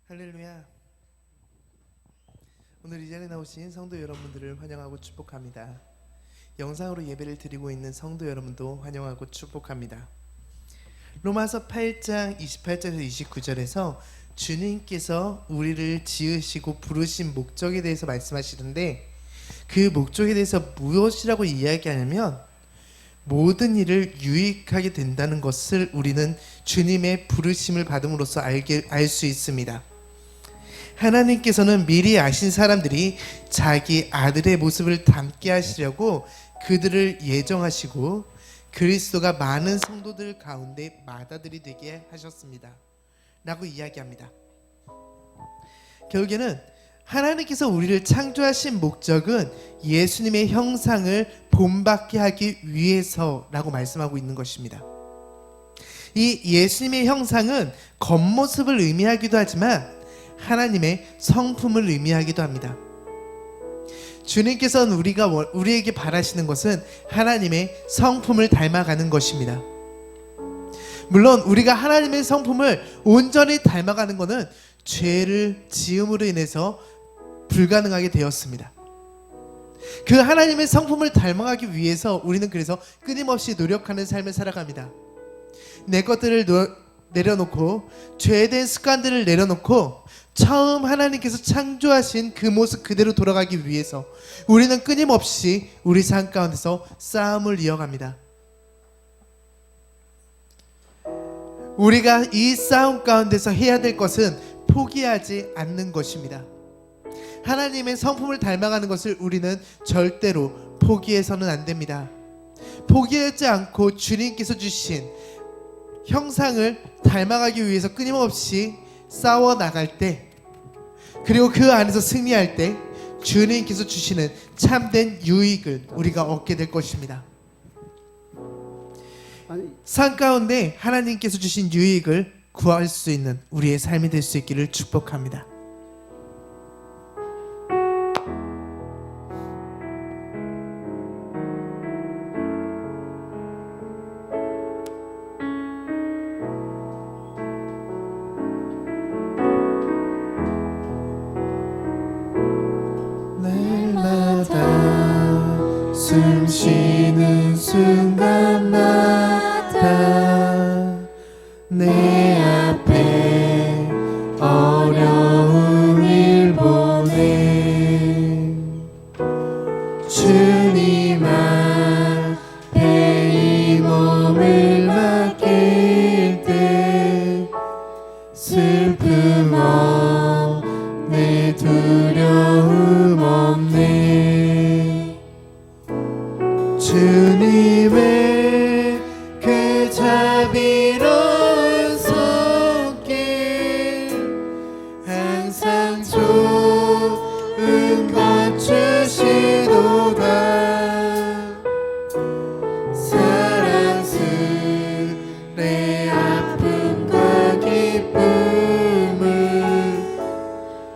할렐루야. 오늘 이 자리에 나오신 성도 여러분들을 환영하고 축복합니다. 영상으로 예배를 드리고 있는 성도 여러분도 환영하고 축복합니다. 로마서 8장 28절에서 29절에서 주님께서 우리를 지으시고 부르신 목적에 대해서 말씀하시는데, 그 목적에 대해서 무엇이라고 이야기하냐면 모든 일을 유익하게 된다는 것을 우리는 주님의 부르심을 받음으로써 알 수 있습니다. 하나님께서는 미리 아신 사람들이 자기 아들의 모습을 담게 하시려고 그들을 예정하시고 그리스도가 많은 성도들 가운데 맏아들이 되게 하셨습니다 라고 이야기합니다. 결국에는 하나님께서 우리를 창조하신 목적은 예수님의 형상을 본받게 하기 위해서라고 말씀하고 있는 것입니다. 이 예수님의 형상은 겉모습을 의미하기도 하지만 하나님의 성품을 의미하기도 합니다. 주님께서는 우리에게 바라시는 것은 하나님의 성품을 닮아가는 것입니다. 물론 우리가 하나님의 성품을 온전히 닮아가는 것은 죄를 지음으로 인해서 불가능하게 되었습니다. 그 하나님의 성품을 닮아가기 위해서 우리는 그래서 끊임없이 노력하는 삶을 살아갑니다. 내 것들을 내려놓고 죄에 대한 습관들을 내려놓고 처음 하나님께서 창조하신 그 모습 그대로 돌아가기 위해서 우리는 끊임없이 우리 삶 가운데서 싸움을 이어갑니다. 우리가 이 싸움 가운데서 해야 될 것은 포기하지 않는 것입니다. 하나님의 성품을 닮아가는 것을 우리는 절대로 포기해서는 안 됩니다. 포기하지 않고 주님께서 주신 형상을 닮아가기 위해서 끊임없이 싸워 나갈 때, 그리고 그 안에서 승리할 때 주님께서 주시는 참된 유익을 우리가 얻게 될 것입니다. 삶 가운데 하나님께서 주신 유익을 구할 수 있는 우리의 삶이 될 수 있기를 축복합니다. 숨 쉬는 순간마다 내 앞에 어려운 일 보내 주님 앞에 이 몸을 맡길 때 슬픔 없네 두려움 없네 주님의 그 자비로운 손길 항상 좋은 것 주시도다 사랑스레 아픔과 기쁨을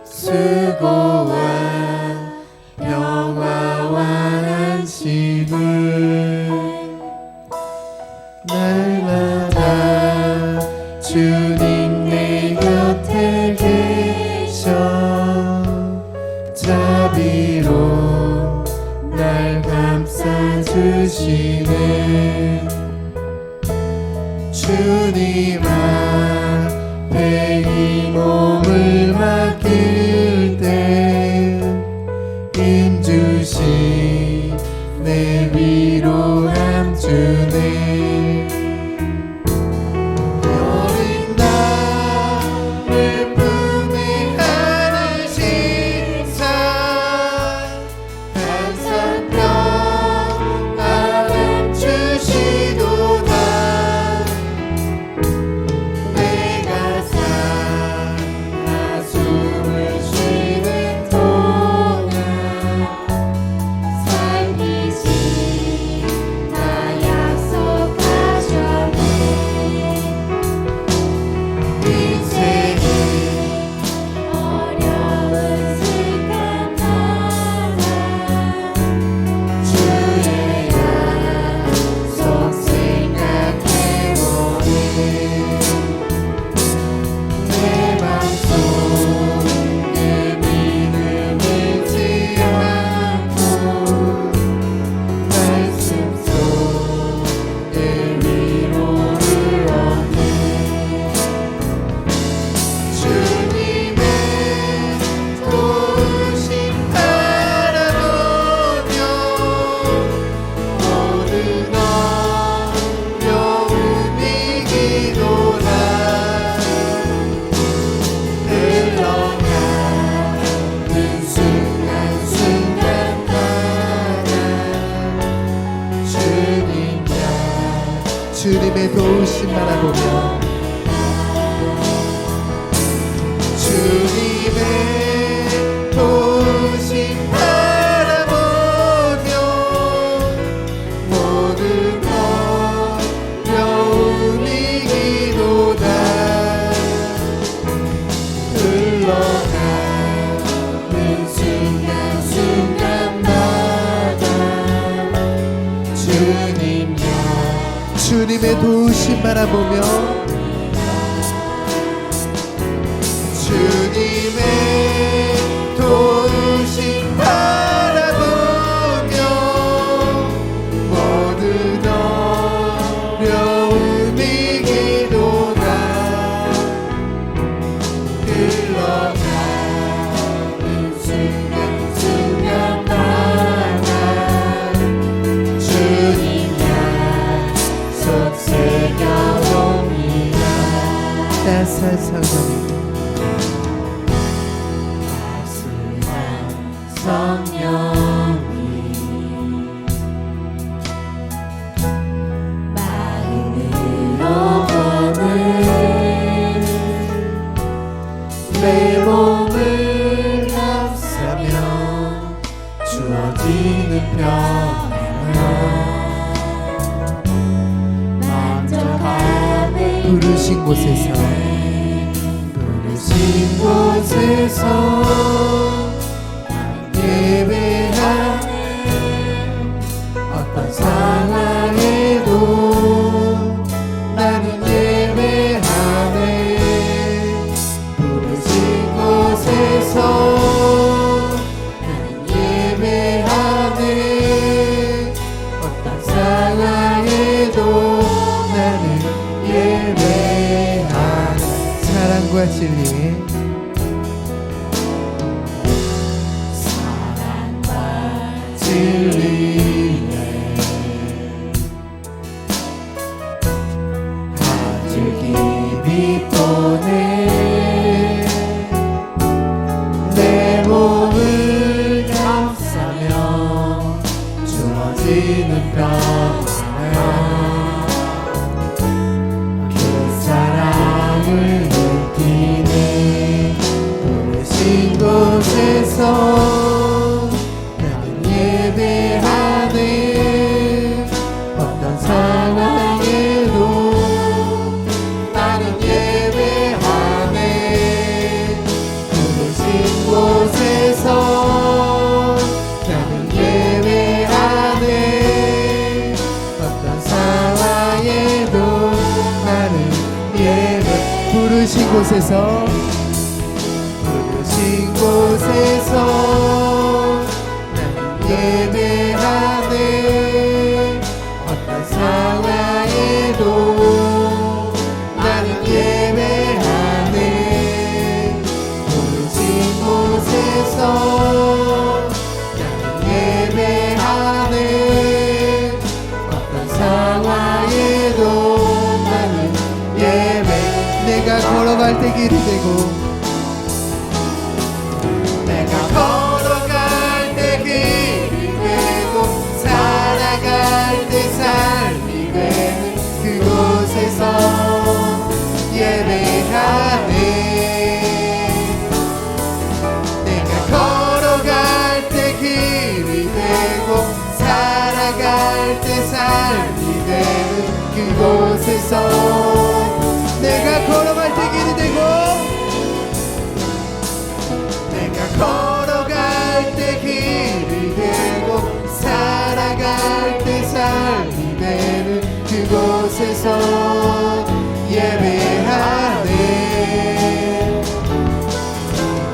수고와 평화와 안식을 날마다 주님 내 곁에 계셔 자비로 날 감싸주시네 주님 앞에 이 몸을 맡길 때 힘주시 내 위로함 주네 어린 나를 품에 안으시사 항상 평안을 주시도다 바라보며 주님의 도우심 바라보며 모든 어려움이 기도다 흘러가는 순간순간마다 주님의 도우심 바라보며 주님의 도우심 바라보며 모든 어려움이 기도다 흘러가는 순간순간마다 주님 약속 새겨봅니다 따스한 성령님 성령이 마음으로 보는 내 몸을 감싸며 주어지는 평안을 만족함을 부르신 곳에서 예배하는 어떤 상황에도 나는 예배하네 부르신 곳에서 나는 예배하네 어떤 상황에도 나는 예배하네 사랑과 진리 진리에 아주 깊이 보내 내 몸을 감싸며 주어지는 평안을 그 사랑을 느끼네 부르신 곳에서 예배하네 어떤 상황에도 나는 예배하네 부르신 곳에서 나는 예배하네 어떤 상황에도 나는 예배 부르신 곳에서 부르신 곳에서 예배하네 어떤 상황에도 나는 예배하네 부르신 곳에서 나는 예배하네 어떤 상황에도 나는 예배 내가 걸어갈 때 길이 되고 내가 걸어갈 때 길이 되고 살아갈 때 삶이 되는 그곳에서 예배하네 내가 걸어갈 때 길이 되고 살아갈 때 삶이 되는 그곳에서 내가 걸어갈 때 길이 되고 내가 걸어갈 때 길이 되고 살아갈 때 삶이 되는 그곳에서 예배하네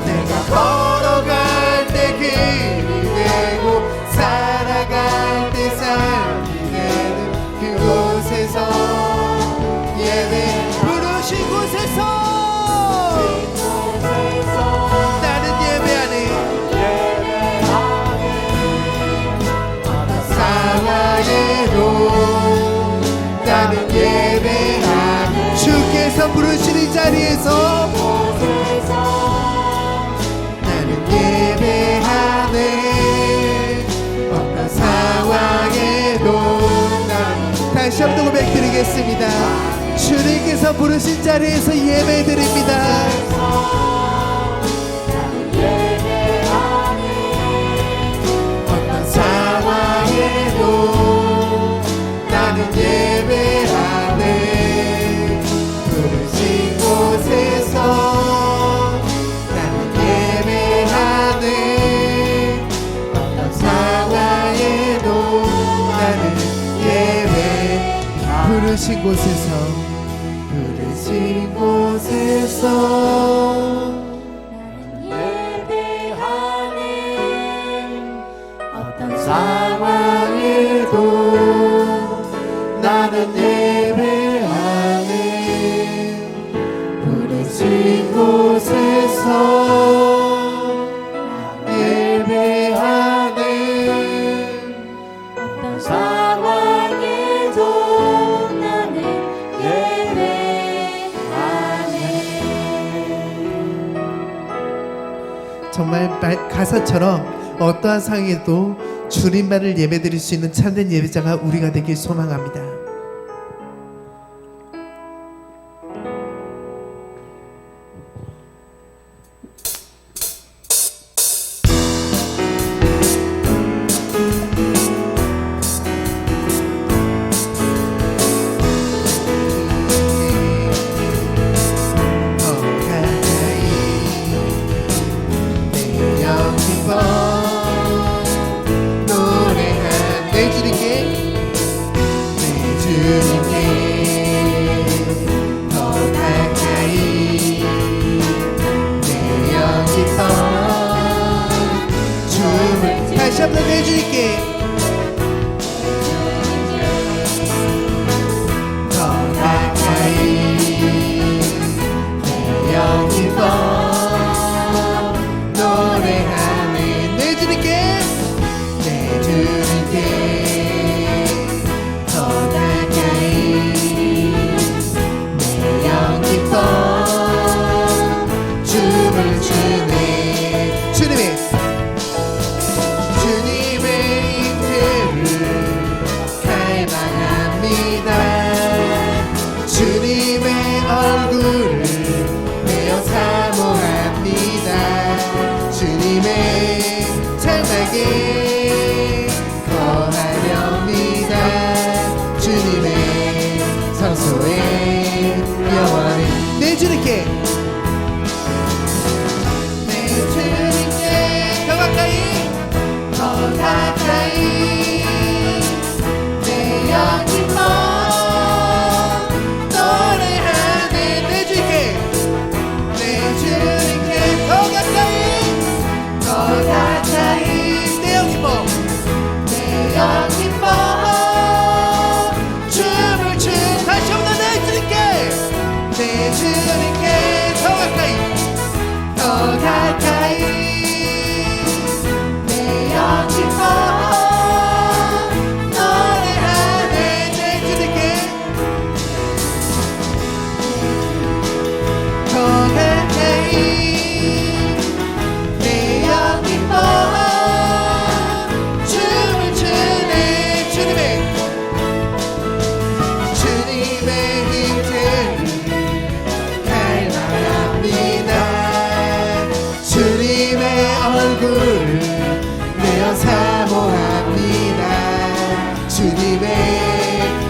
내가 걸어갈 때 길이 되고 살아갈 때 삶이 되는 그곳에서 예배 부르신 곳에서 나는 예배하네 상황에도 나는 예배하네 주께서 부르시는 자리에서 나는 예배하네 어떤 상황에도 나는 다시 한번 고백드리겠습니다. 주님께서 부르신 자리에서 예배드립니다. 어떤 상황에도 나는 예배하네. 부르신 곳에서 나는 예배하네. 어떤 상황에도 나는 예배. 부르신 곳에서 부르신 곳에서 예배하네. 어떤 상황에도 나는 예배하네. 부르신 곳에서 예배하네. 어떤 상황에도 나는 예배하네. 정말 가사처럼 어떠한 상황에도 주님만을 예배드릴 수 있는 참된 예배자가 우리가 되길 소망합니다. 다시 한번 내주님께 더 가까이 내영 기뻐 노래하네. 내주님께 내주님께 더 가까이 내영 기뻐 춤을 추네. 주님의 주님의 얼굴을 내어 사모합니다. 주님의 장막에 거하렵니다. 주님의 성소에 영원히 내 주님께 더 가까이 더 가까이 내영 기뻐 사모합니다. 주님의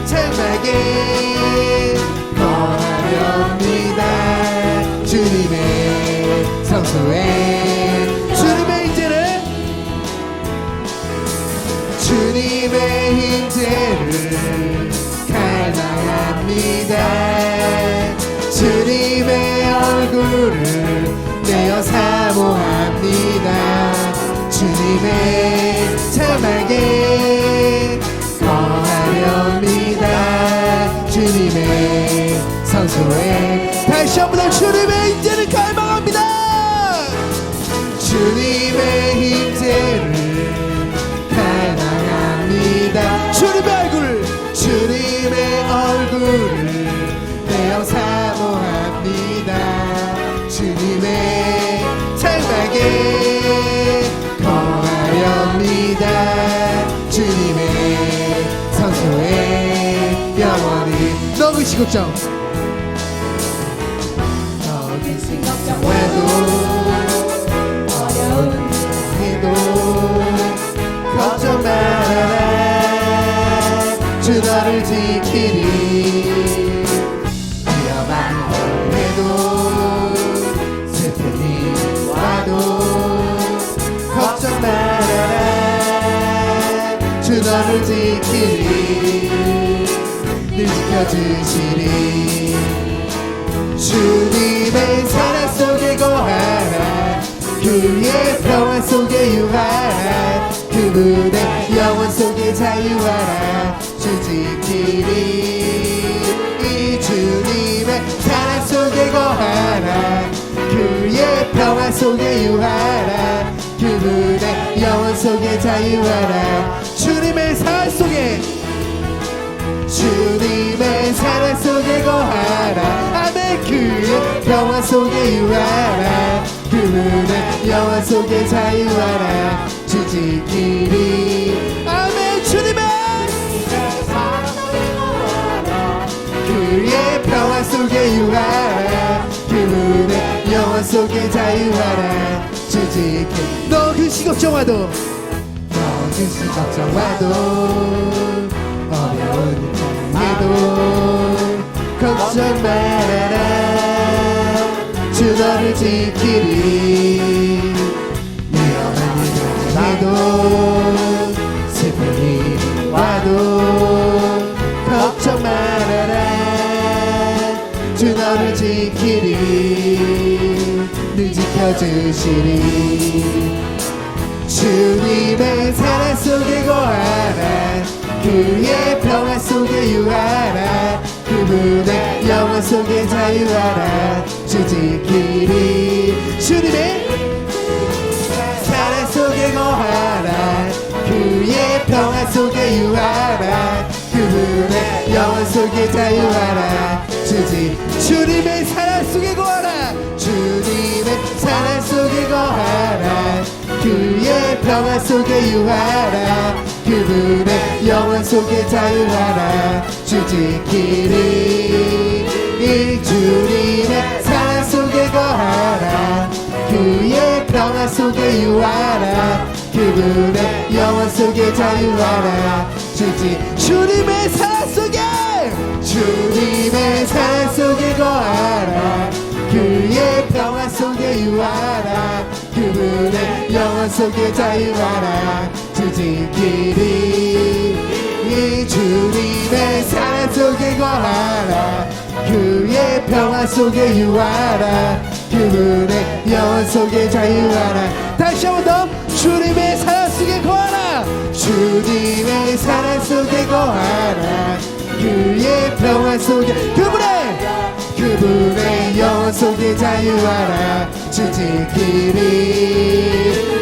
장막에 거하렵니다. 주님의 성소에 주님의 임재를 주님의 임재를 갈망합니다. 주님의 얼굴을 내어 사모합니다. 주님의 장막에 거하렵니다. 주님의 성소에 다시 한번 주님의 임재를 갈망합니다. 주님의 임재를 갈망합니다. 주님의 얼굴을 주님의 얼굴을 내어 사모합니다. 주님의 장막에 거하렵니다. 주님의 성소에 영원히 너그 시국정 어려운 해도 걱정 말아라 주 너를 지키리 위험한 해도 슬픈 일 와도 걱정 말아라 주 너를 지키리 늘 지켜주시리 주님의 사랑 속에 거하라 그의 평화 속에 유하라 그분의 영원 속에 자유하라 주 지키리 이 주님의 사랑 속에 거하라 그의 평화 속에 유하라 그분의 영원 속에 자유하라 주님의 사랑 속에 주님의 사랑 속에 거하라 아멘 그의 평화 속에 유하라 그분의 영원 속에 자유하라 주 지키리 아멘 주님의 사랑 속에 거하라 그의 평화 속에 유하라 그분의 영원 속에 자유하라 주 지키리 너 근심 걱정와도 너 근심 걱정와도 어려운 해도 걱정 말아라 주 너를 지키리 위험한 일을 해도 슬픈 일 와도 걱정 말아라 주 너를 지키리 늘 지켜주시리 주님의 사랑 속에 거하라 그의 평화 속에 유하라 그분의 영원 속에 자유하라 주 지키리 주님의 사랑 속에 거하라 그의 평화 속에 유하라 그분의 영원 속에 자유하라 주님의 사랑 속에 거하라 주님의 사랑 속에 거하라 그의 평화 속에 유하라 그분의 영원 속에 자유하라 주 지키리 이 주님의 사랑 속에 거하라 그의 평화 속에 유하라 그분의 영원 속에 자유하라 주님의 사랑 속에 주님의 사랑 속에 거하라 그의 평화 속에 유하라 그분의 영원 속에 자유하라 주 지키리 이 주님의 사랑 속에 거하라 그의 평화 속에 유하라 그분의 영원 속에 자유하라 다시 한 번 더 주님의 사랑 속에 거하라 주님의 사랑 속에 거하라 그의 평화 속에 그분의 영원 속에 자유하라 주 지키리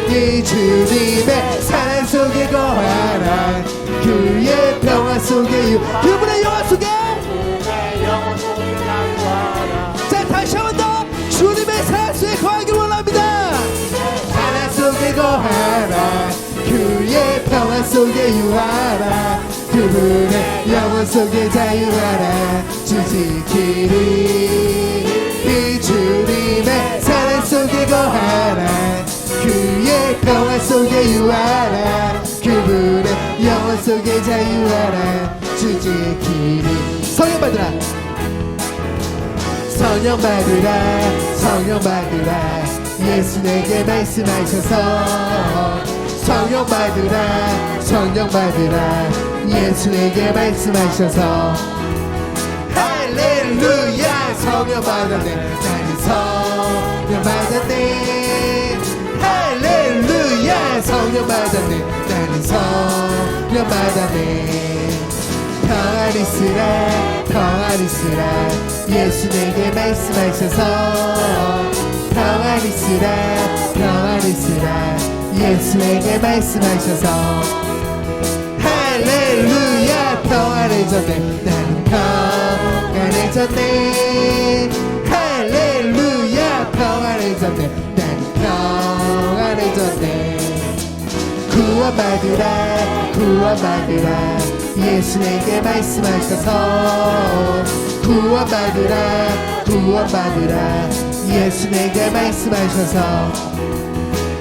이 주님의 사랑 속에 거하라 그의 평화 속에 그분의 영원 속에 자 다시 한 번 더 주님의 사랑 속에 거하길 원합니다 사랑 속에 거하라 그의 평화 속에 유하라 그분의 영원 속에 자유하라 주 지키리 이 주님의 사랑 속에 거하라 그의 평화 속에 유하라 그분의 영원 속에 자유하라 주 지키리 성령 받으라 성령 받으라 성령 받으라 예수 내게 말씀하셔서 성령 받으라 성령 받으라 예수 내게 말씀하셔서 할렐루야 성령 받았네 나는 성령 받았네 할렐루야 성령 받았네 나는 성령 받았네 평안히 쓰라 평안히 쓰라 예수 내게 말씀하셔서 평안히 쓰라 평안히 쓰라 예수 내게 말씀하셔서 할렐루야 평안해졌네 나는 평안해졌네 할렐루야 평안해졌네 나는 평안해졌네 구원받으라 구원받으라 예수 내게 말씀하셔서 구원받으라 구원받으라 예수 내게 말씀하셔서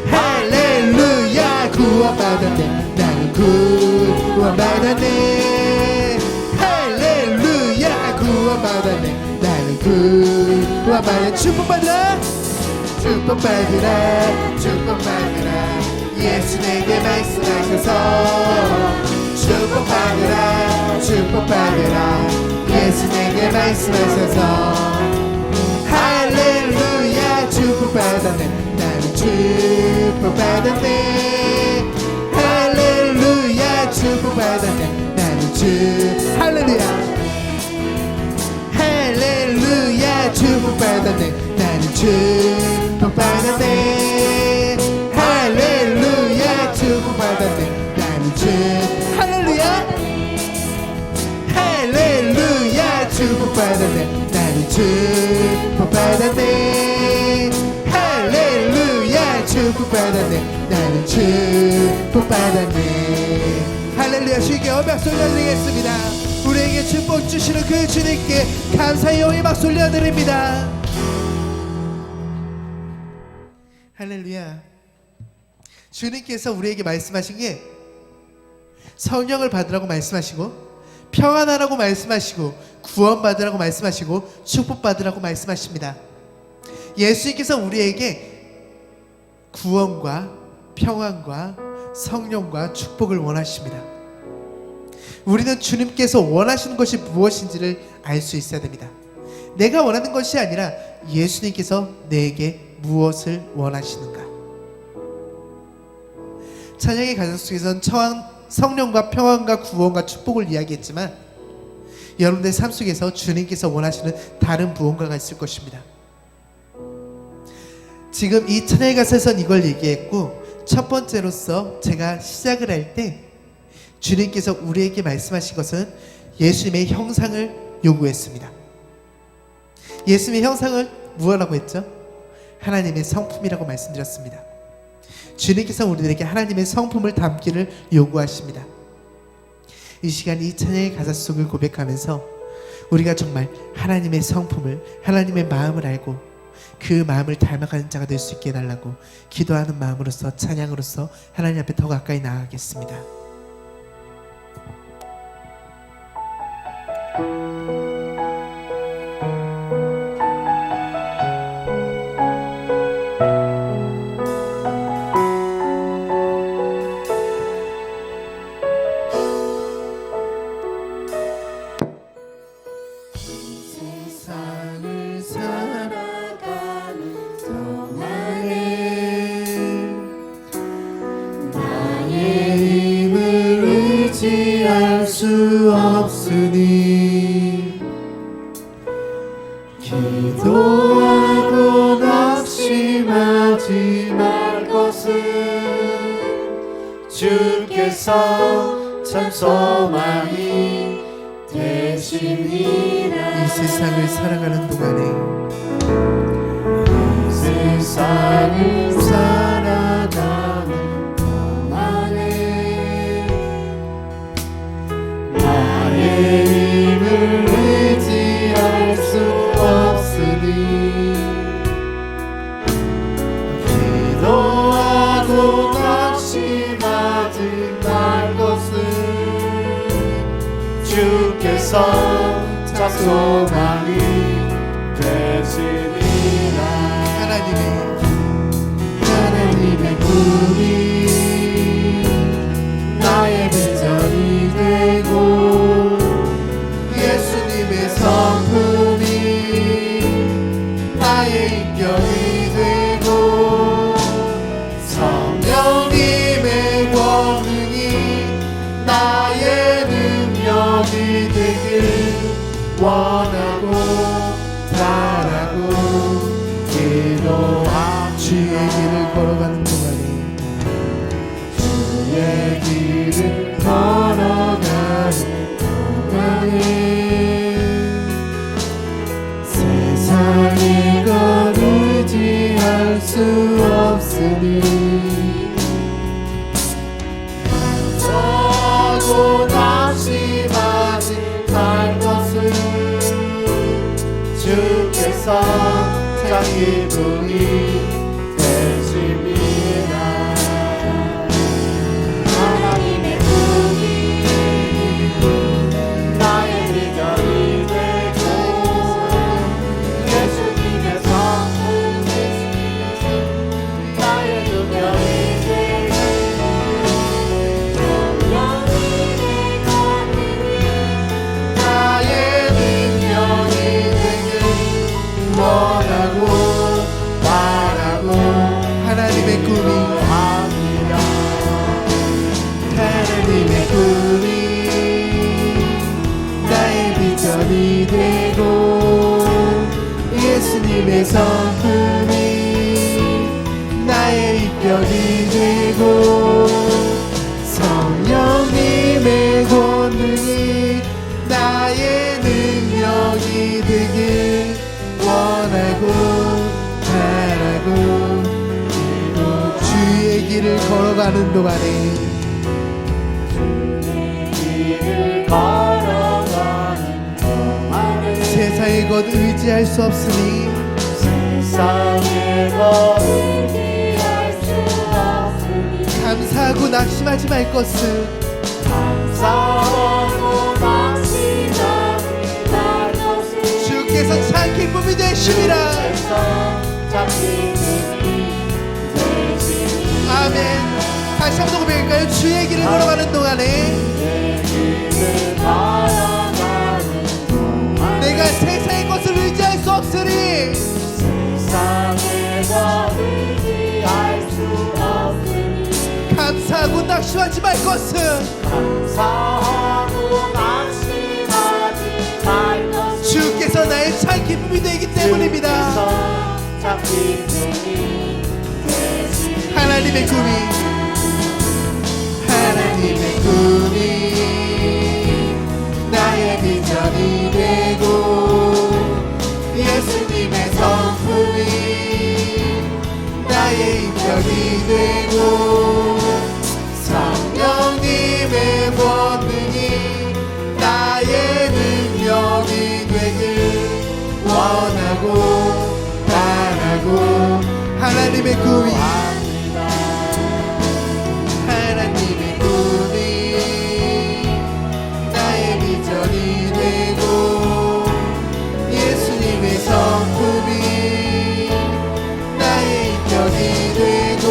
할렐루야 구원받았네 나는 구원받았네 할렐루야 구원받았네 나는 구원받았네 축복받으라 축복받으라 축복받으라 예수 내게 말씀하셔서 축복받으라 축복받으라 예수 내게 말씀하셔서 할렐루야 축복받았네 나는 축복받았네 할렐루야 축복받았네 나는 할렐루야 할렐루야 축복받았네 나는 축복받았네 할렐루야 축복받았네 나는 할렐루야 할렐루야 축복받았네 나는 축복받았네 할렐루야 축복받았네 나는 축복받았네 할렐루야 주님께 박수 올려드리겠습니다 우리에게 축복 주시는 그 주님께 감사의 영의 박수 올려드립니다 할렐루야 주님께서 우리에게 말씀하신 게 성령을 받으라고 말씀하시고 평안하라고 말씀하시고 구원받으라고 말씀하시고 축복받으라고 말씀하십니다. 예수님께서 우리에게 구원과 평안과 성령과 축복을 원하십니다. 우리는 주님께서 원하시는 것이 무엇인지를 알 수 있어야 됩니다. 내가 원하는 것이 아니라 예수님께서 내게 무엇을 원하시는가. 찬양의 가정 속에서는 성령과 평안과 구원과 축복을 이야기했지만 여러분들의 삶 속에서 주님께서 원하시는 다른 무언가가 있을 것입니다. 지금 이 찬양의 가사에서는 이걸 얘기했고 첫 번째로서 제가 시작을 할 때 주님께서 우리에게 말씀하신 것은 예수님의 형상을 요구했습니다. 예수님의 형상을 무엇이라고 했죠? 하나님의 성품이라고 말씀드렸습니다. 주님께서 우리들에게 하나님의 성품을 담기를 요구하십니다. 이 시간 이 찬양의 가사 속을 고백하면서 우리가 정말 하나님의 성품을 하나님의 마음을 알고 그 마음을 닮아가는 자가 될 수 있게 해달라고 기도하는 마음으로서 찬양으로서 하나님 앞에 더 가까이 나아가겠습니다. 수 없으니 기도하고 낙심하지 말 것은 주께서 참 소망이 되시니라. 이 세상을 살아가는 동안에 이 세상을 살아가는 동안에 나의 힘을 의지할 수 없으니 기도하고 낙심하지 말 것은 주께서 참 소망이 되시니라. 하나님의 꿈이 나의 비전이 되고 예수님의 성품이 나의 인격이 되고 성령님의 권능이 나의 능력이 되길 원하고 바라고 기도하고 주의 길을 걸어가는 동안에 주의 길을 걸어가는 동안에 세상의 것 의지할 수 없으니 하고 낙심하지 말 것은 주께서 참 기쁨이 되십니다. 하나님의 꿈이 나의 비전이 되고 예수님의 성품이 나의 능력이 되고 나의 능력이 되길 원하고 바라고 하나님의 꿈이 합니다. 하나님의 꿈이 나의 비전이 되고 예수님의 성품이 나의 입견이 되고 성령님의 권능이 나의 능력이 되길 원하고 바라고 주의 길을 걸어가는 동안에 길을 걸어가는 동안에 세상의 것 의지할 수 없으니 세상의 것 의지할 수 없으니 감사하고 낙심하지 말 것을 감사하고 낙심하지 말 것을 주께서 참 기쁨이 되심이라. 주께서 참 기쁨이 되시니 아멘. 다시 한번 고백할까요? 주의 길을 걸어가는 동안에 길을 걸어가는 동안에 내가 세상의 것을 의지할 수 없으니 세상의 것 의지할 수 없으니 감사하고 낙심하지 말 것을 감사하고 낙심하지 말 것을 주께서 나의 참 기쁨이 되기 때문입니다. 주께서 참 기쁨이 되시니 하나님의 꿈이 하나님의 꿈이 나의 비전이 되고 예수님의 성품이 나의 인격이 되고 성령님의 권능이 나의 능력이 되길 원하고 바라고 하나님의 꿈이 하나님의 꿈이 나의 비전이 되고 예수님의 성품이 나의 인격이 되고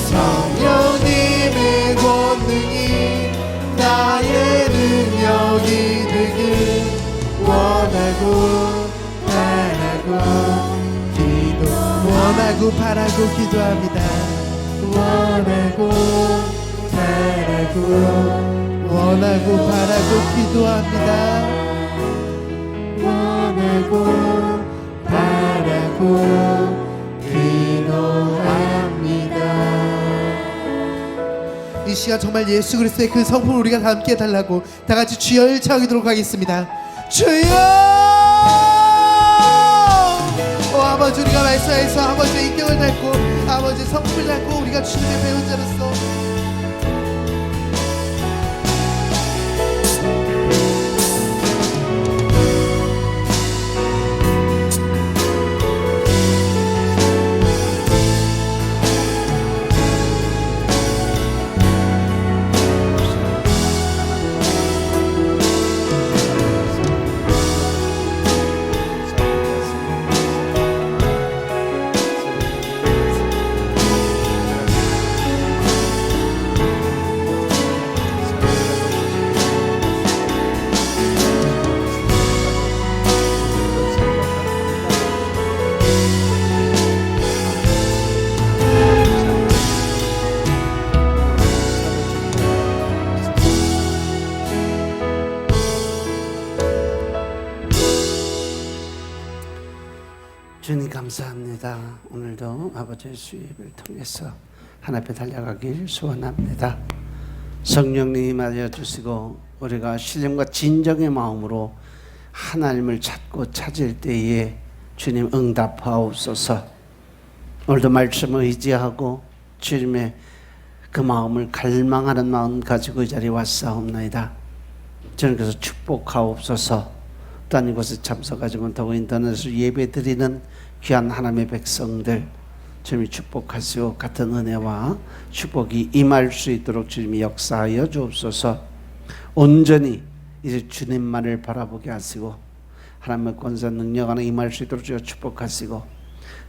성령님의 권능이 나의 능력이 되길 원하고 바라고 원하고 바라고 기도합니다. 원하고 바라고 원하고 바라고 기도합니다. 원하고 바라고 기도합니다. 이 시간 정말 예수 그리스도의 그 성품을 우리가 다 함께 해달라고 다 같이 주여 일창하도록 하겠습니다. 주여! 아버지 우리가 말씀에서 아버지의 인격을 닮고 아버지의 성품을 닮고 우리가 주님의 배우자로서 주님 감사합니다. 오늘도 아버지의 수입을 통해서 하나님 앞에 달려가길 소원합니다. 성령님이 임하여 주시고 우리가 신령과 진정의 마음으로 하나님을 찾고 찾을 때에 주님 응답하옵소서. 오늘도 말씀을 의지하고 주님의 그 마음을 갈망하는 마음 가지고 이 자리에 왔사옵나이다. 주님께서 축복하옵소서. 어떠한 이곳에 참석하지 못하고 인터넷으로 예배드리는 귀한 하나님의 백성들 주님이 축복하시고 같은 은혜와 축복이 임할 수 있도록 주님이 역사하여 주옵소서. 온전히 이제 주님만을 바라보게 하시고 하나님의 권세 능력 안에 임할 수 있도록 주여 축복하시고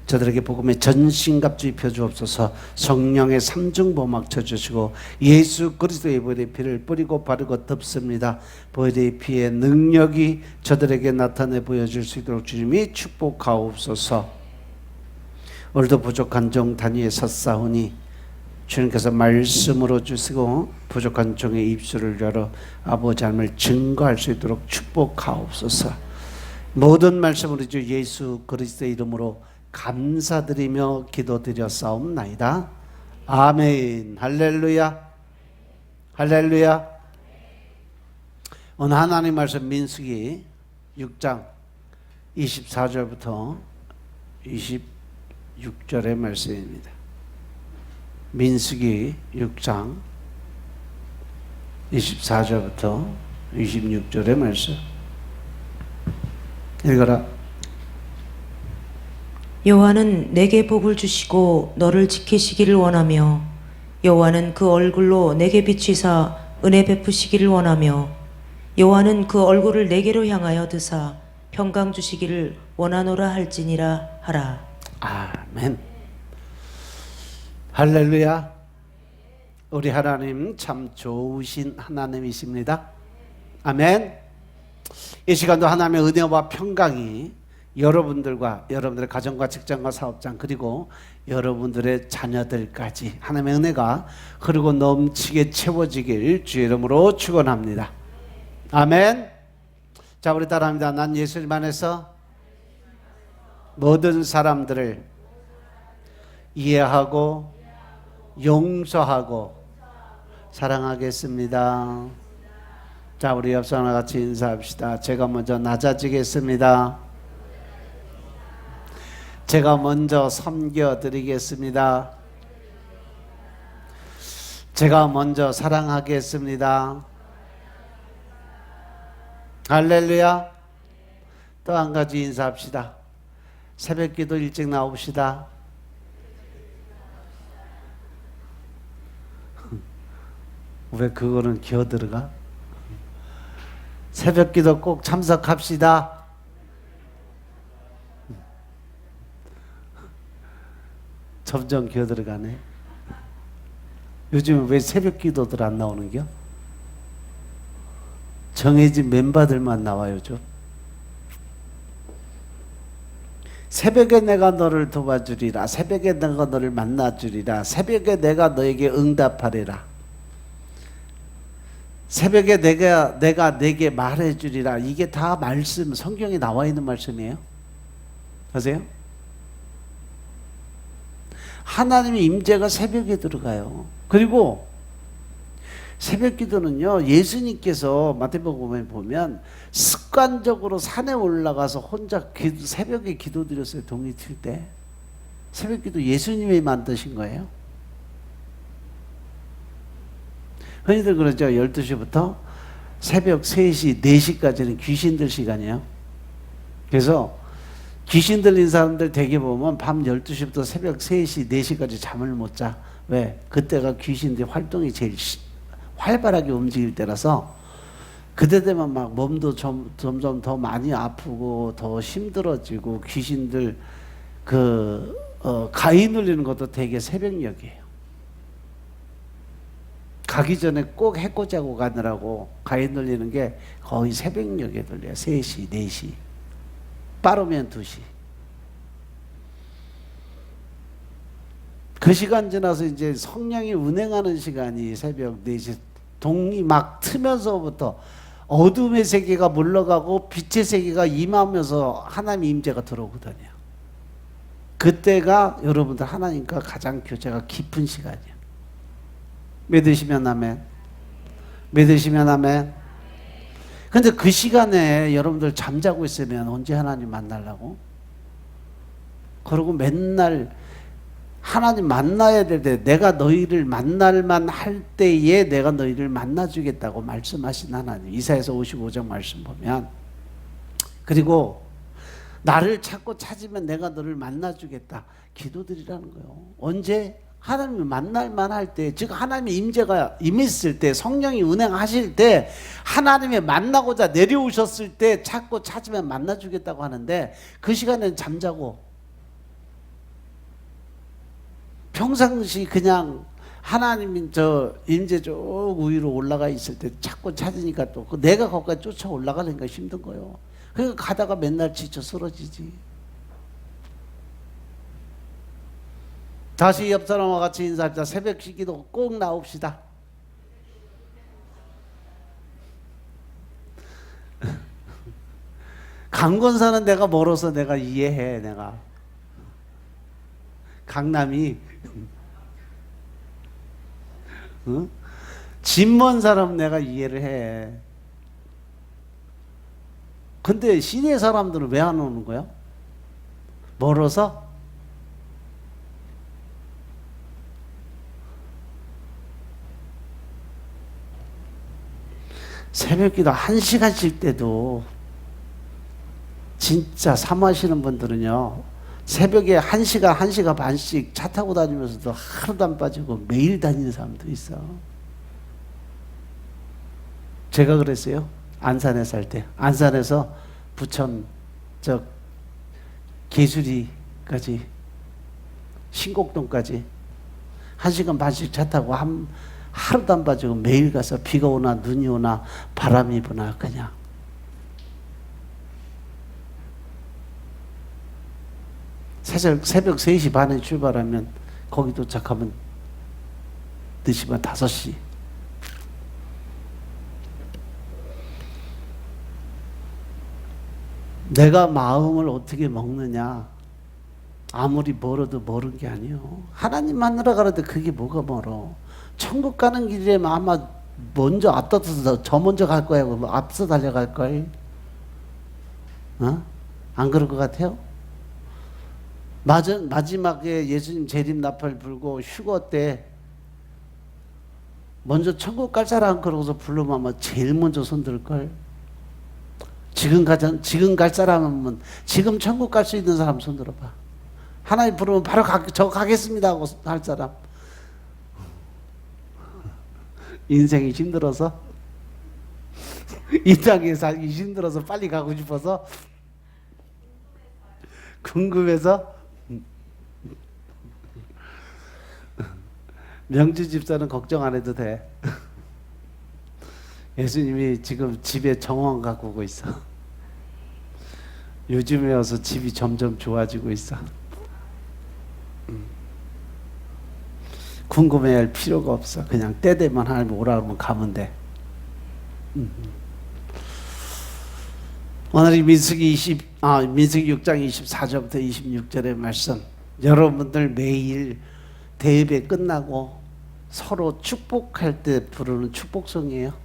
저들에게 복음의 전신갑주 입혀 주옵소서. 성령의 삼중보막 쳐주시고 예수 그리스도의 보혈의 피를 뿌리고 바르고 덮습니다. 보혈의 피의 능력이 저들에게 나타내 보여줄 수 있도록 주님이 축복하옵소서. 오늘도 부족한 종 단위에 섰사오니 주님께서 말씀으로 주시고 부족한 종의 입술을 열어 아버지 하나님을 증거할 수 있도록 축복하옵소서. 모든 말씀으로 주 예수 그리스도의 이름으로 감사드리며 기도드렸사옵나이다. 아멘. 할렐루야. 할렐루야. 오늘 하나님 말씀 민수기 6장 24절부터 26절의 말씀입니다. 민수기 6장 24절부터 26절의 말씀 읽어라. 여호와는 내게 복을 주시고 너를 지키시기를 원하며 여호와는 그 얼굴로 내게 비치사 은혜 베푸시기를 원하며 여호와는 그 얼굴을 내게로 향하여 드사 평강 주시기를 원하노라 할지니라 하라. 아멘. 할렐루야. 우리 하나님 참 좋으신 하나님이십니다. 아멘. 이 시간도 하나님의 은혜와 평강이 여러분들과 여러분들의 가정과 직장과 사업장 그리고 여러분들의 자녀들까지 하나님의 은혜가 흐르고 넘치게 채워지길 주의 이름으로 축원합니다. 아멘. 자, 우리 따라합니다. 난 예수님 안에서 모든 사람들을 이해하고 용서하고 사랑하겠습니다. 자, 우리 옆 사람과 같이 인사합시다. 제가 먼저 낮아지겠습니다. 제가 먼저 섬겨드리겠습니다. 제가 먼저 사랑하겠습니다. 할렐루야. 또 한 가지 인사합시다. 새벽기도 일찍 나옵시다. 왜 그거는 기어 들어가? 새벽기도 꼭 참석합시다. 점점 기어 들어가네. 요즘 왜 새벽기도들 안 나오는겨? 정해진 멤버들만 나와요. 좀 새벽에 내가 너를 도와주리라. 새벽에 내가 너를 만나주리라. 새벽에 내가 너에게 응답하리라. 새벽에 내가 내게 말해주리라. 이게 다 말씀, 성경에 나와 있는 말씀이에요. 아세요? 하나님의 임재가 새벽에 들어가요. 그리고 새벽 기도는요, 예수님께서 마태복음에 보면 습관적으로 산에 올라가서 혼자 새벽에 기도 드렸어요. 동이 틀 때. 새벽 기도 예수님이 만드신 거예요. 흔히들 그러죠. 12시부터 새벽 3시, 4시까지는 귀신들 시간이에요. 그래서 귀신 들린 사람들 대개 보면 밤 12시부터 새벽 3시, 4시까지 잠을 못 자. 왜? 그때가 귀신들의 활동이 제일 활발하게 움직일 때라서 그때 되면 막 몸도 점점 더 많이 아프고 더 힘들어지고 귀신들 가위 눌리는 것도 되게 새벽녘이에요. 가기 전에 꼭 해코지하고 가느라고 가위 눌리는 게 거의 새벽녘에 들려요. 3시, 4시. 빠르면 2시. 그 시간 지나서 이제 성령이 운행하는 시간이 새벽 4시. 동이 막 트면서부터 어둠의 세계가 물러가고 빛의 세계가 임하면서 하나님의 임재가 들어오거든요. 그때가 여러분들 하나님과 가장 교제가 깊은 시간이에요. 믿으시면 아멘. 믿으시면 아멘. 근데 그 시간에 여러분들 잠자고 있으면 언제 하나님 만나려고? 그리고 맨날 하나님 만나야 될 때 내가 너희를 만날만 할 때에 내가 너희를 만나주겠다고 말씀하신 하나님. 이사야서 55장 말씀 보면 그리고 나를 찾고 찾으면 내가 너를 만나주겠다. 기도드리라는 거예요. 언제? 하나님을 만날만 할 때, 즉 하나님의 임재가 임했을 때, 성령이 운행하실 때, 하나님의 만나고자 내려오셨을 때 찾고 찾으면 만나주겠다고 하는데, 그 시간에는 잠자고 평상시 그냥 하나님 저 임재 쭉 위로 올라가 있을 때 찾고 찾으니까 또 내가 거기까지 쫓아 올라가니까 힘든 거예요. 그러니까 가다가 맨날 지쳐 쓰러지지. 다시 옆 사람과 같이 인사합시다. 새벽 기도 꼭 나옵시다. 강권사는 내가 멀어서 내가 이해해. 내가 강남이 응? 집 먼 사람 내가 이해를 해. 근데 시내 사람들은 왜 안 오는 거야? 멀어서? 새벽기도 1시간씩 때도 진짜 사모하시는 분들은요, 새벽에 1시간, 1시간 반씩 차 타고 다니면서도 하루도 안 빠지고 매일 다니는 사람도 있어. 제가 그랬어요. 안산에 살 때. 안산에서 부천 저 개수리까지, 신곡동까지 1시간 반씩 차 타고 하루도 안 빠지고 매일 가서 비가 오나 눈이 오나 바람이 부나 그냥. 새벽 3시 반에 출발하면 거기 도착하면 늦으면 5시. 내가 마음을 어떻게 먹느냐, 아무리 멀어도 멀은 게 아니요. 하나님 만나러 가는데 그게 뭐가 멀어. 천국 가는 길이라면 아마 먼저 앞서서 저 먼저 갈 거야. 앞서 달려갈 걸. 어? 안 그럴 것 같아요? 마지막에 예수님 재림 나팔 불고 휴거 때 먼저 천국 갈 사람 그러고서 부르면 아마 제일 먼저 손들 걸. 지금 갈 사람은 지금 천국 갈 수 있는 사람 손들어봐. 하나님 부르면 바로 저 가겠습니다 하고 할 사람. 인생이 힘들어서 이 땅에 살기 힘들어서 빨리 가고 싶어서 궁금해서 명주 집사는 걱정 안 해도 돼. 예수님이 지금 집에 정원 가꾸고 있어. 요즘에 와서 집이 점점 좋아지고 있어. 궁금해할 필요가 없어. 그냥 때 되면 하나님 오라 그러면 가면 돼. 오늘 민수기 6장 24절부터 26절의 말씀. 여러분들 매일 대예배 끝나고 서로 축복할 때 부르는 축복송이에요.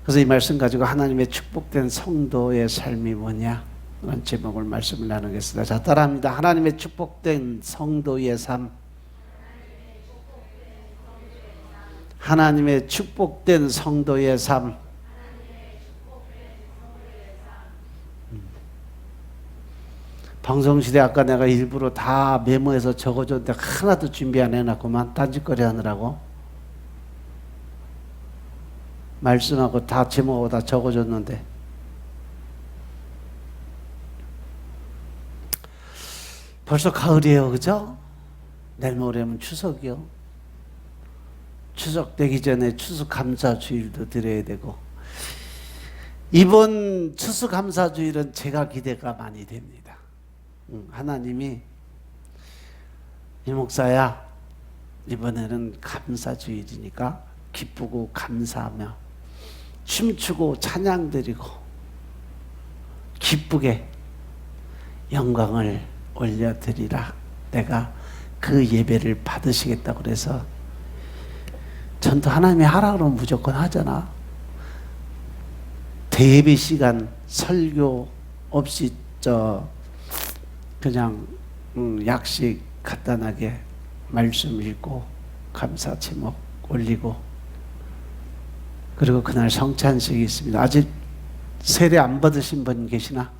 그래서 이 말씀 가지고 하나님의 축복된 성도의 삶이 뭐냐? 라는 제목을 말씀을 나누겠습니다. 자, 따라합니다. 하나님의 축복된 성도의 삶. 하나님의 축복된 성도의 삶. 방송시대 아까 내가 일부러 다 메모해서 적어줬는데 하나도 준비 안 해놨구만. 딴짓거리 하느라고. 말씀하고 다 제목하고 다 적어줬는데. 벌써 가을이에요, 그죠? 내일 모레면 추석이요. 추석 되기 전에 추수감사주일도 드려야 되고, 이번 추수감사주일은 제가 기대가 많이 됩니다. 하나님이 이 목사야, 이번에는 감사주일이니까 기쁘고 감사하며 춤추고 찬양드리고 기쁘게 영광을 올려드리라. 내가 그 예배를 받으시겠다고 그래서 전도 하나님이 하라 그러면 무조건 하잖아. 대예배 시간 설교 없이 그냥 약식 간단하게 말씀 읽고 감사 제목 올리고, 그리고 그날 성찬식이 있습니다. 아직 세례 안 받으신 분 계시나?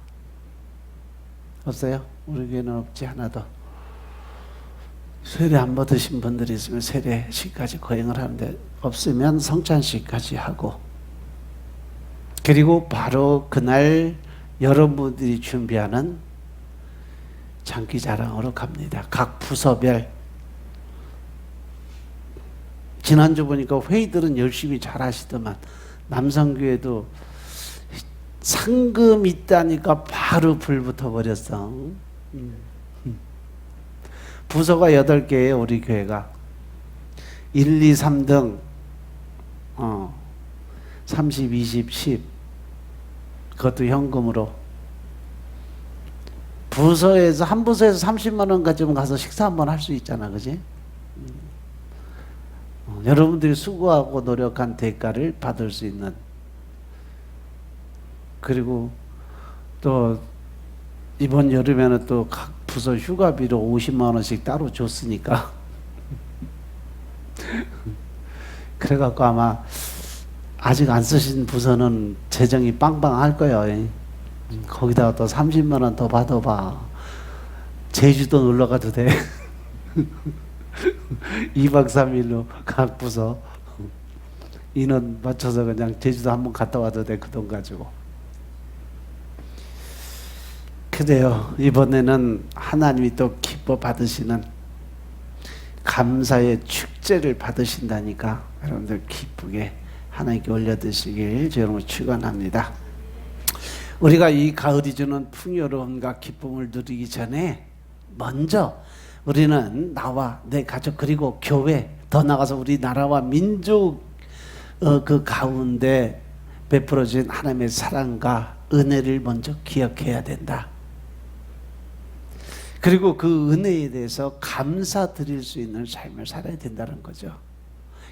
없어요? 우리 교회는 없지, 하나도. 세례 안 받으신 분들이 있으면 세례식까지 거행을 하는데, 없으면 성찬식까지 하고, 그리고 바로 그날 여러분들이 준비하는 장기자랑으로 갑니다. 각 부서별. 지난주 보니까 회의들은 열심히 잘 하시더만, 남성교회도 상금 있다니까 바로 불 붙어버렸어. 부서가 8개예요, 우리 교회가. 1, 2, 3등 30, 20, 10 그것도 현금으로. 부서에서 한 부서에서 30만 원 가지면 가서 식사 한번 할 수 있잖아, 그지? 여러분들이 수고하고 노력한 대가를 받을 수 있는. 그리고 또 이번 여름에는 또 각 부서 휴가비로 50만 원씩 따로 줬으니까 그래갖고 아마 아직 안 쓰신 부서는 재정이 빵빵할 거예요. 거기다가 또 30만 원 더 받아봐. 제주도 놀러 가도 돼. 2박 3일로 각 부서 인원 맞춰서 그냥 제주도 한번 갔다 와도 돼, 그 돈 가지고. 그래요. 이번에는 하나님이 또 기뻐 받으시는 감사의 축제를 받으신다니까 여러분들 기쁘게 하나님께 올려드시길 여러분 축원합니다. 우리가 이 가을이 주는 풍요로움과 기쁨을 누리기 전에 먼저 우리는 나와 내 가족 그리고 교회, 더 나아가서 우리 나라와 민족 그 가운데 베풀어진 하나님의 사랑과 은혜를 먼저 기억해야 된다. 그리고 그 은혜에 대해서 감사드릴 수 있는 삶을 살아야 된다는 거죠.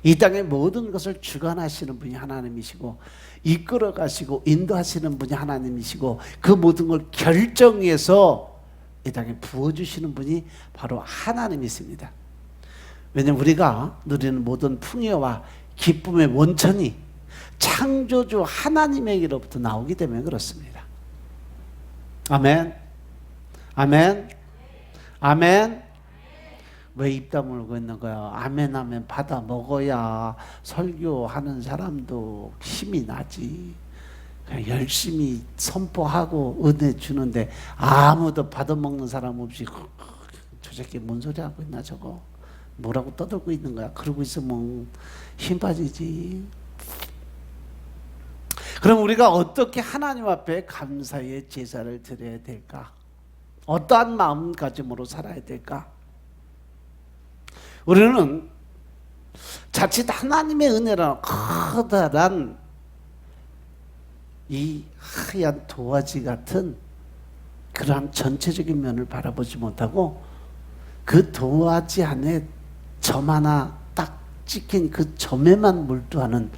이 땅의 모든 것을 주관하시는 분이 하나님이시고, 이끌어 가시고 인도하시는 분이 하나님이시고, 그 모든 걸 결정해서 이 땅에 부어주시는 분이 바로 하나님이십니다. 왜냐하면 우리가 누리는 모든 풍요와 기쁨의 원천이 창조주 하나님에게로부터 나오기 때문에 그렇습니다. 아멘. 아멘. 아멘. 왜 입 다물고 있는 거야? 아멘 하면 받아 먹어야 설교하는 사람도 힘이 나지. 그냥 열심히 선포하고 은혜 주는데 아무도 받아 먹는 사람 없이 저 새끼 뭔 소리 하고 있나 저거? 뭐라고 떠들고 있는 거야? 그러고 있으면 힘 빠지지. 그럼 우리가 어떻게 하나님 앞에 감사의 제사를 드려야 될까? 어떠한 마음가짐으로 살아야 될까? 우리는 자칫 하나님의 은혜라는 커다란 이 하얀 도화지 같은 그러한 전체적인 면을 바라보지 못하고 그 도화지 안에 점 하나 딱 찍힌 그 점에만 몰두하는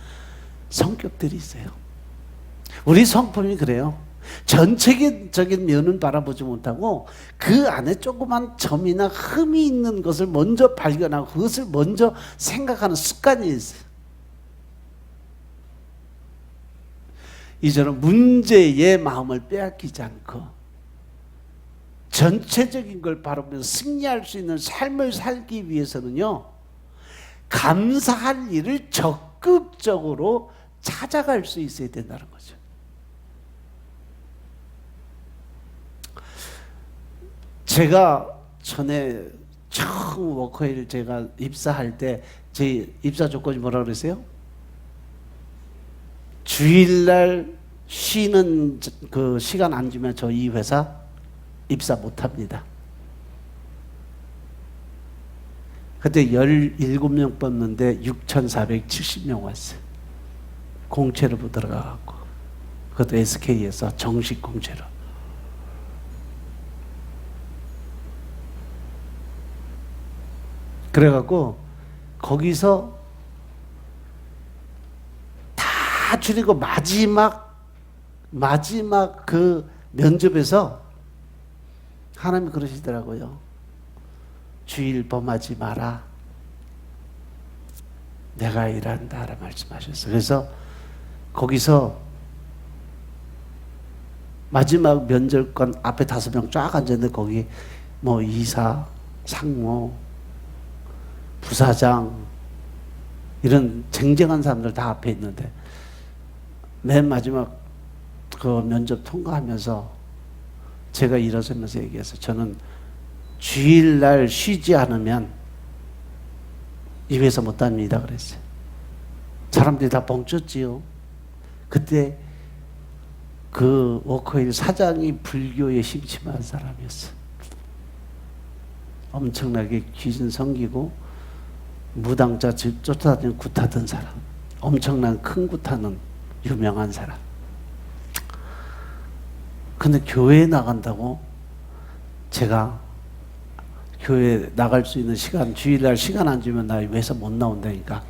성격들이 있어요. 우리 성품이 그래요. 전체적인 면은 바라보지 못하고 그 안에 조그만 점이나 흠이 있는 것을 먼저 발견하고 그것을 먼저 생각하는 습관이 있어요. 이제는 문제의 마음을 빼앗기지 않고 전체적인 걸 바라보면서 승리할 수 있는 삶을 살기 위해서는요, 감사할 일을 적극적으로 찾아갈 수 있어야 된다는 거죠. 제가 전에 처음 워커힐 제가 입사할 때 제 입사 조건이 뭐라 그랬어요? 주일날 쉬는 그 시간 안 주면 저 이 회사 입사 못 합니다. 그때 17명 뽑는데 6,470명 왔어요. 공채로 들어가갖고. 그것도 SK에서 정식 공채로. 그래갖고 거기서 다 줄이고 마지막 그 면접에서 하나님이 그러시더라고요. 주일 범하지 마라. 내가 일한다 라 말씀하셨어요. 그래서 거기서 마지막 면접관 앞에 5명 쫙 앉았는데 거기 뭐 이사, 상무, 부사장 이런 쟁쟁한 사람들 다 앞에 있는데 맨 마지막 그 면접 통과하면서 제가 일어서면서 얘기했어요. 저는 주일날 쉬지 않으면 이 회사 못 다닙니다 그랬어요. 사람들이 다 뻥쳤지요. 그때 그 워커힐 사장이 불교에 심취한 사람이었어요. 엄청나게 귀신 섬기고 무당자 쫓아다니는 굿하던 사람, 엄청난 큰 굿하는 유명한 사람. 근데 교회에 나간다고 제가 교회 나갈 수 있는 시간, 주일날 시간 안 주면 나 회사 못 나온다니까.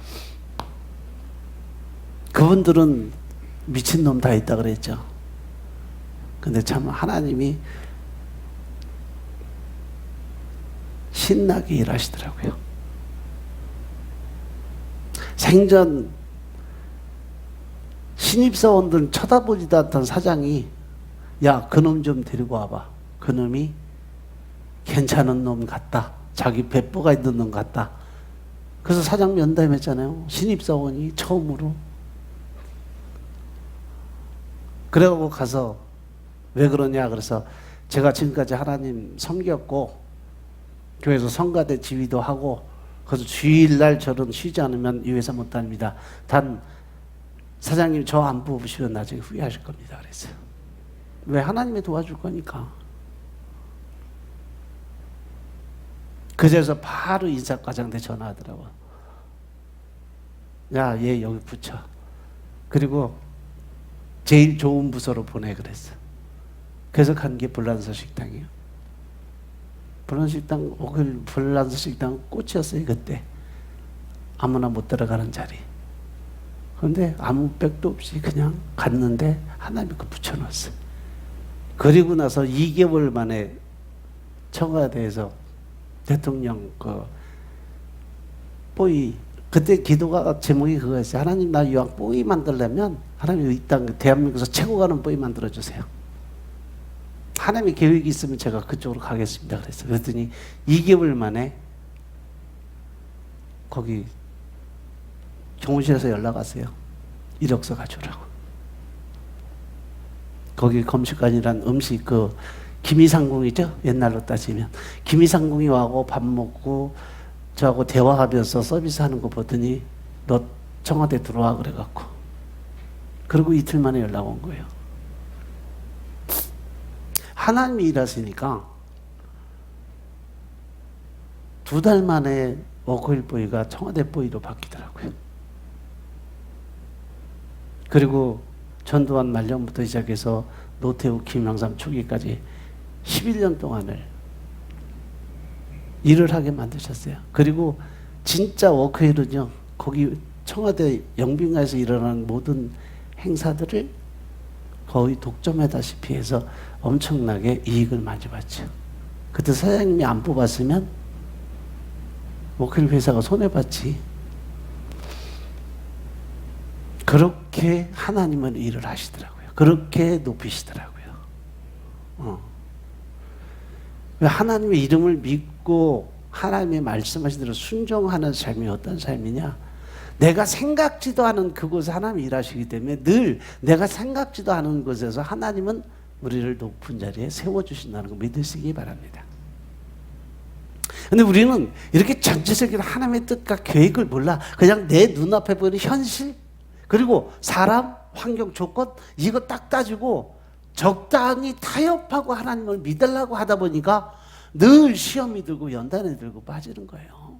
그분들은 미친놈 다 있다 그랬죠. 근데 참 하나님이 신나게 일하시더라고요. 생전 신입사원들 쳐다보지도 않던 사장이 야, 그놈 좀 데리고 와봐. 그놈이 괜찮은 놈 같다. 자기 배포가 있는 놈 같다. 그래서 사장 면담했잖아요. 신입사원이 처음으로. 그래갖고 가서 왜 그러냐 그래서 제가 지금까지 하나님 섬겼고 교회에서 성가대 지휘도 하고 그래서 주일날 저는 쉬지 않으면 이 회사 못 다닙니다. 단 사장님 저 안 뽑으시면 나중에 후회하실 겁니다 그랬어요. 왜? 하나님이 도와줄 거니까. 그제서 바로 인사과장한테 전화하더라고. 야, 얘 여기 붙여. 그리고 제일 좋은 부서로 보내 그랬어. 그래서 간 게 불란서 식당이에요. 불란서 식당, 불란서 식당 꽃이었어요 그때. 아무나 못 들어가는 자리. 그런데 아무 백도 없이 그냥 갔는데 하나님이 그 붙여놨어요. 그리고 나서 2개월 만에 청와대에서 대통령 그 뽀이, 그때 기도가 제목이 그거였어요. 하나님 나 이왕 뽀이 만들려면 하나님 이 땅 대한민국에서 최고 가는 뽀이 만들어주세요. 하나님의 계획이 있으면 제가 그쪽으로 가겠습니다 그랬어요. 그랬더니 2개월 만에 거기 경호실에서 연락 왔어요. 이력서 가져오라고. 거기 검식관이란 음식 그 김이상궁이죠. 옛날로 따지면 김이상궁이 와고 밥 먹고 저하고 대화하면서 서비스하는 거 보더니 너 청와대 들어와 그래갖고 그리고 이틀 만에 연락 온 거예요. 하나님이 일하시니까 2달 만에 워커힐 보이가 청와대 보이로 바뀌더라고요. 그리고 전두환 말년부터 시작해서 노태우, 김영삼 초기까지 11년 동안을 일을 하게 만드셨어요. 그리고 진짜 워커힐은요, 거기 청와대 영빈관에서 일어나는 모든 행사들을 거의 독점하다시피 해서 엄청나게 이익을 많이 봤죠. 그때 사장님이 안 뽑았으면 워커힐 회사가 손해봤지. 그렇게 하나님은 일을 하시더라고요. 그렇게 높이시더라고요. 하나님의 이름을 믿고 하나님의 말씀하신 대로 순종하는 삶이 어떤 삶이냐? 내가 생각지도 않은 그곳에 하나님이 일하시기 때문에 늘 내가 생각지도 않은 곳에서 하나님은 우리를 높은 자리에 세워주신다는 거 믿으시기 바랍니다. 근데 우리는 이렇게 전체적인 하나님의 뜻과 계획을 몰라. 그냥 내 눈앞에 보이는 현실, 그리고 사람, 환경, 조건 이거 딱 따지고 적당히 타협하고 하나님을 믿으려고 하다 보니까 늘 시험이 들고 연단이 들고 빠지는 거예요.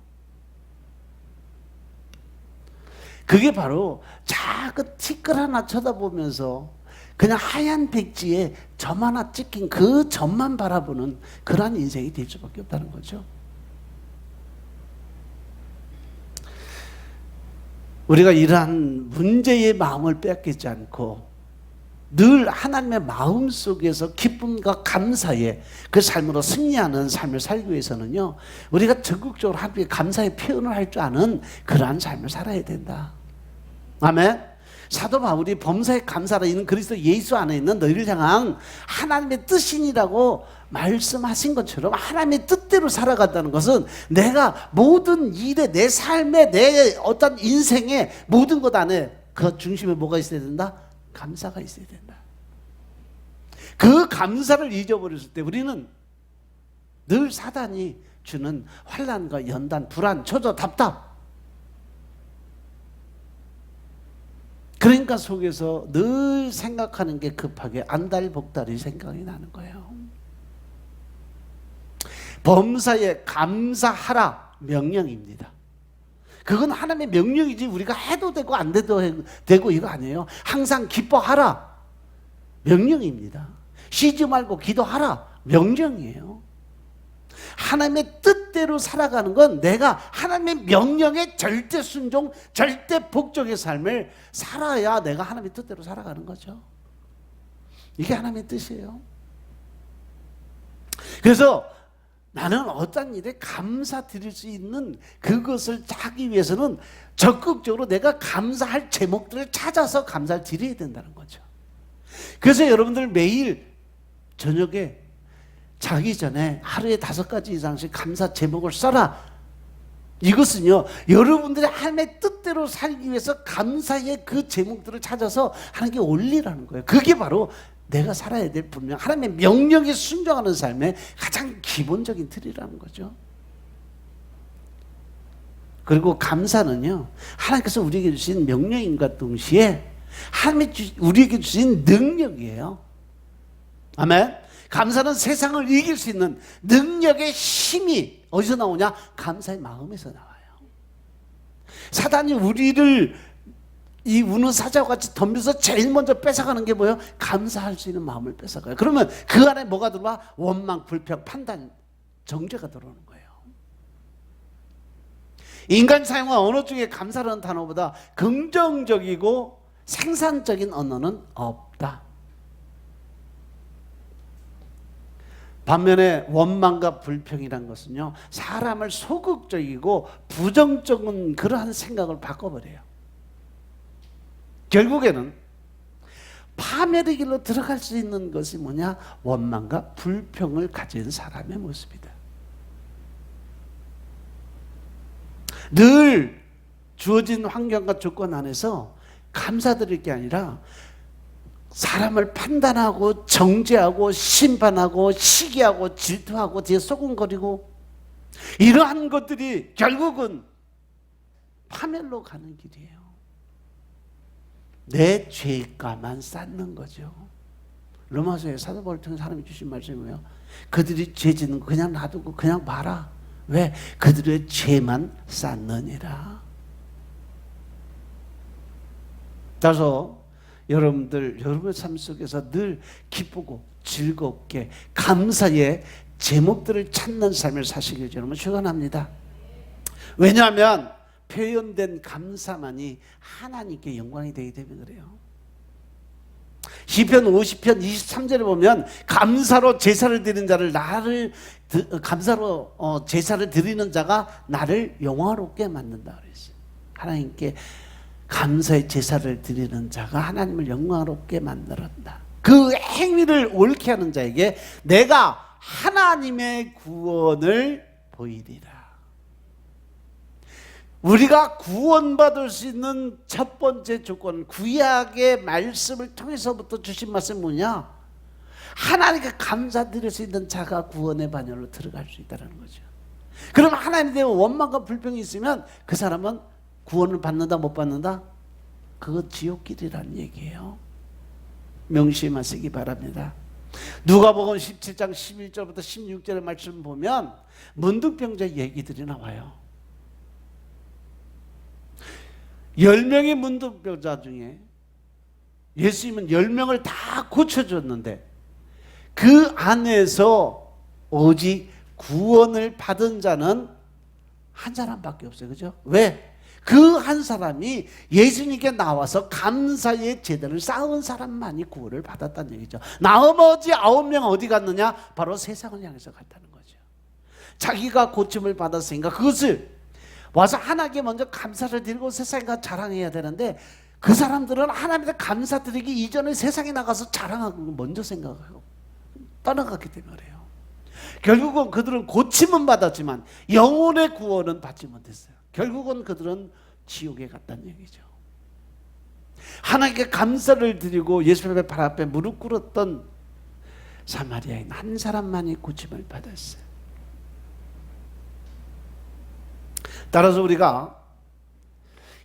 그게 바로 작은 티끌 하나 쳐다보면서 그냥 하얀 백지에 점 하나 찍힌 그 점만 바라보는 그러한 인생이 될 수밖에 없다는 거죠. 우리가 이러한 문제의 마음을 뺏기지 않고 늘 하나님의 마음 속에서 기쁨과 감사의 그 삶으로 승리하는 삶을 살기 위해서는요, 우리가 적극적으로 하나님께 감사의 표현을 할 줄 아는 그러한 삶을 살아야 된다. 아멘. 사도 바울이 범사에 감사하라 이는 그리스도 예수 안에 있는 너희를 향한 하나님의 뜻이니라고 말씀하신 것처럼 하나님의 뜻대로 살아간다는 것은 내가 모든 일에 내 삶에 내 어떤 인생의 모든 것 안에 그 중심에 뭐가 있어야 된다? 감사가 있어야 된다. 그 감사를 잊어버렸을 때 우리는 늘 사단이 주는 환난과 연단, 불안, 초조, 답답, 그러니까 속에서 늘 생각하는 게 급하게 안달복달이 생각이 나는 거예요. 범사에 감사하라 명령입니다. 그건 하나님의 명령이지 우리가 해도 되고 안 해도 되고 이거 아니에요. 항상 기뻐하라 명령입니다. 쉬지 말고 기도하라 명령이에요. 하나님의 뜻대로 살아가는 건 내가 하나님의 명령에 절대 순종, 절대 복종의 삶을 살아야 내가 하나님의 뜻대로 살아가는 거죠. 이게 하나님의 뜻이에요. 그래서 나는 어떤 일에 감사드릴 수 있는 그것을 하기 위해서는 적극적으로 내가 감사할 제목들을 찾아서 감사를 드려야 된다는 거죠. 그래서 여러분들 매일 저녁에 자기 전에 하루에 5가지 이상씩 감사 제목을 써라. 이것은요, 여러분들이 하나님의 뜻대로 살기 위해서 감사의 그 제목들을 찾아서 하나님께 올리라는 거예요. 그게 바로 내가 살아야 될 분명 하나님의 명령에 순종하는 삶의 가장 기본적인 틀이라는 거죠. 그리고 감사는요, 하나님께서 우리에게 주신 명령인과 동시에 하나님이 우리에게 주신 능력이에요. 아멘. 감사는 세상을 이길 수 있는 능력의 힘이 어디서 나오냐? 감사의 마음에서 나와요. 사단이 우리를 이 우는 사자와 같이 덤벼서 제일 먼저 뺏어가는 게 뭐예요? 감사할 수 있는 마음을 뺏어가요. 그러면 그 안에 뭐가 들어와? 원망, 불평, 판단, 정죄가 들어오는 거예요. 인간 사용한 언어 중에 감사라는 단어보다 긍정적이고 생산적인 언어는 없다. 반면에 원망과 불평이란 것은요, 사람을 소극적이고 부정적인 그러한 생각을 바꿔버려요. 결국에는 파멸의 길로 들어갈 수 있는 것이 뭐냐? 원망과 불평을 가진 사람의 모습이다. 늘 주어진 환경과 조건 안에서 감사드릴 게 아니라 사람을 판단하고 정죄하고 심판하고 시기하고 질투하고 뒤에 소곤거리고 이러한 것들이 결국은 파멸로 가는 길이에요. 내 죄가만 쌓는 거죠. 로마서에 사도 바울을 통해 사람이 주신 말씀이 뭐예요? 그들이 죄 짓는 거 그냥 놔두고 그냥 봐라. 왜? 그들의 죄만 쌓느니라. 따라서 여러분의 삶 속에서 늘 기쁘고 즐겁게 감사의 제목들을 찾는 삶을 사시길 여러분 축원합니다. 왜냐하면 표현된 감사만이 하나님께 영광이 되기 때문에 그래요. 시편 50편 23절에 보면 감사로 제사를 드리는 자를 감사로 제사를 드리는 자가 나를 영화롭게 만든다 그랬어요. 하나님께 감사의 제사를 드리는 자가 하나님을 영광롭게 만들었다. 그 행위를 옳게 하는 자에게 내가 하나님의 구원을 보이리라. 우리가 구원받을 수 있는 첫 번째 조건, 구약의 말씀을 통해서부터 주신 말씀이 뭐냐? 하나님께 감사드릴 수 있는 자가 구원의 반열로 들어갈 수 있다는 거죠. 그럼 하나님에 대한 원망과 불평이 있으면 그 사람은 구원을 받는다 못 받는다? 그거 지옥길이라는 얘기예요. 명심하시기 바랍니다. 누가복음 17장 11절부터 16절의 말씀 보면 문둥병자 얘기들이 나와요. 10명의 문둥병자 중에 예수님은 10명을 다 고쳐줬는데 그 안에서 오직 구원을 받은 자는 한 사람밖에 없어요. 그죠? 왜? 그 한 사람이 예수님께 나와서 감사의 제단을 쌓은 사람만이 구원을 받았다는 얘기죠. 나머지 9명 어디 갔느냐? 바로 세상을 향해서 갔다는 거죠. 자기가 고침을 받았으니까 그것을 와서 하나님께 먼저 감사를 드리고 세상과 자랑해야 되는데 그 사람들은 하나님한테 감사드리기 이전에 세상에 나가서 자랑하고 먼저 생각하고 떠나갔기 때문에 그래요. 결국은 그들은 고침은 받았지만 영혼의 구원은 받지 못했어요. 결국은 그들은 지옥에 갔다는 얘기죠. 하나님께 감사를 드리고 예수님의 발 앞에 무릎 꿇었던 사마리아인 한 사람만이 고침을 받았어요. 따라서 우리가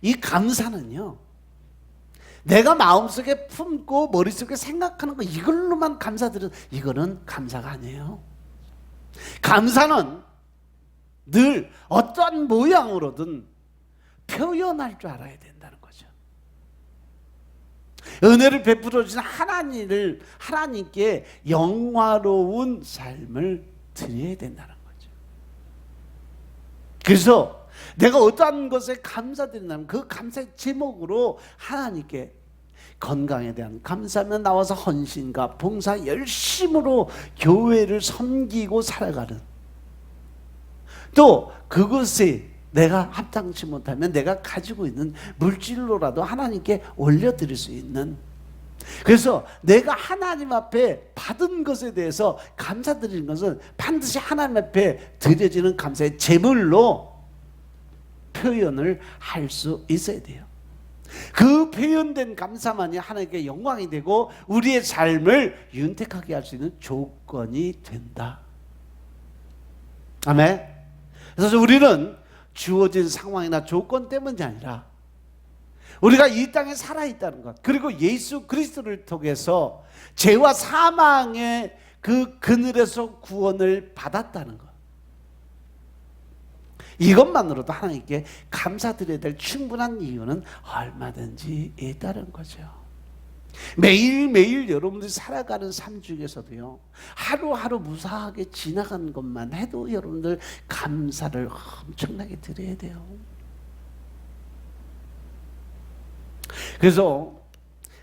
이 감사는요, 내가 마음속에 품고 머릿속에 생각하는 거 이걸로만 감사드려, 이거는 감사가 아니에요. 감사는 늘 어떠한 모양으로든 표현할 줄 알아야 된다는 거죠. 은혜를 베풀어 주신 하나님께 영화로운 삶을 드려야 된다는 거죠. 그래서 내가 어떠한 것에 감사드린다면 그 감사의 제목으로 하나님께 건강에 대한 감사하면 나와서 헌신과 봉사 열심으로 교회를 섬기고 살아가는, 또 그것에 내가 합당치 못하면 내가 가지고 있는 물질로라도 하나님께 올려드릴 수 있는, 그래서 내가 하나님 앞에 받은 것에 대해서 감사드리는 것은 반드시 하나님 앞에 드려지는 감사의 제물로 표현을 할 수 있어야 돼요. 그 표현된 감사만이 하나님께 영광이 되고 우리의 삶을 윤택하게 할 수 있는 조건이 된다. 아멘. 그래서 우리는 주어진 상황이나 조건 때문이 아니라 우리가 이 땅에 살아있다는 것, 그리고 예수 그리스도를 통해서 죄와 사망의 그 그늘에서 구원을 받았다는 것, 이것만으로도 하나님께 감사드려야 될 충분한 이유는 얼마든지 있다는 거죠. 매일매일 여러분들이 살아가는 삶 중에서도요, 하루하루 무사하게 지나가는 것만 해도 여러분들 감사를 엄청나게 드려야 돼요. 그래서